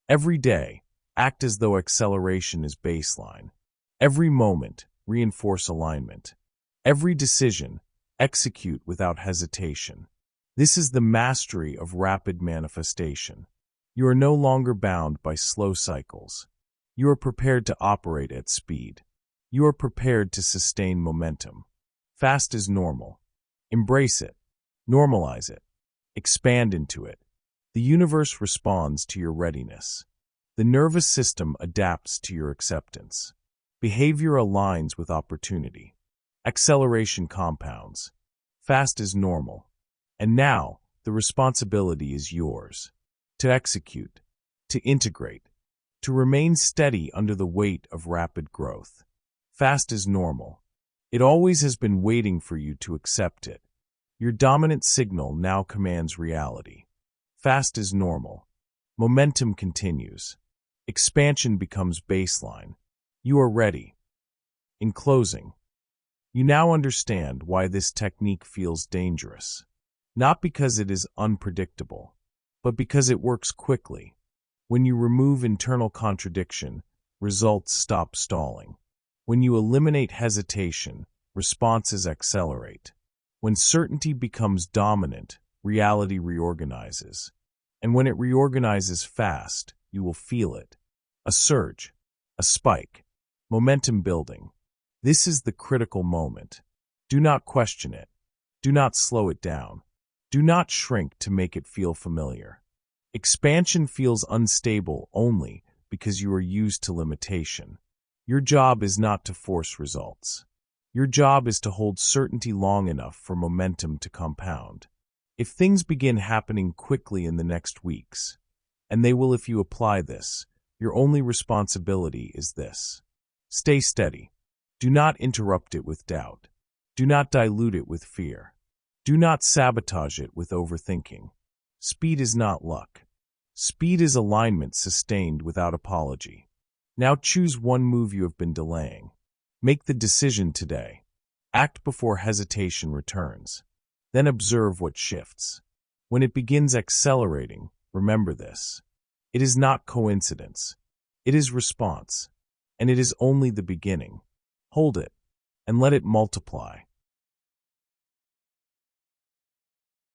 Every day, act as though acceleration is baseline. Every moment, reinforce alignment. Every decision, execute without hesitation. This is the mastery of rapid manifestation. You are no longer bound by slow cycles. You are prepared to operate at speed. You are prepared to sustain momentum. Fast is normal. Embrace it. Normalize it. Expand into it. The universe responds to your readiness. The nervous system adapts to your acceptance. Behavior aligns with opportunity. Acceleration compounds. Fast is normal. And now, the responsibility is yours. To execute, to integrate, to remain steady under the weight of rapid growth. Fast is normal. It always has been waiting for you to accept it. Your dominant signal now commands reality. Fast is normal. Momentum continues. Expansion becomes baseline. You are ready. In closing, you now understand why this technique feels dangerous. Not because it is unpredictable, but because it works quickly. When you remove internal contradiction, results stop stalling. When you eliminate hesitation, responses accelerate. When certainty becomes dominant, reality reorganizes. And when it reorganizes fast, you will feel it. A surge, a spike, momentum building. This is the critical moment. Do not question it. Do not slow it down. Do not shrink to make it feel familiar. Expansion feels unstable only because you are used to limitation. Your job is not to force results. Your job is to hold certainty long enough for momentum to compound. If things begin happening quickly in the next weeks, and they will if you apply this, your only responsibility is this. Stay steady. Do not interrupt it with doubt. Do not dilute it with fear. Do not sabotage it with overthinking. Speed is not luck. Speed is alignment sustained without apology. Now choose one move you have been delaying. Make the decision today. Act before hesitation returns. Then observe what shifts. When it begins accelerating, remember this. It is not coincidence. It is response. And it is only the beginning. Hold it and let it multiply.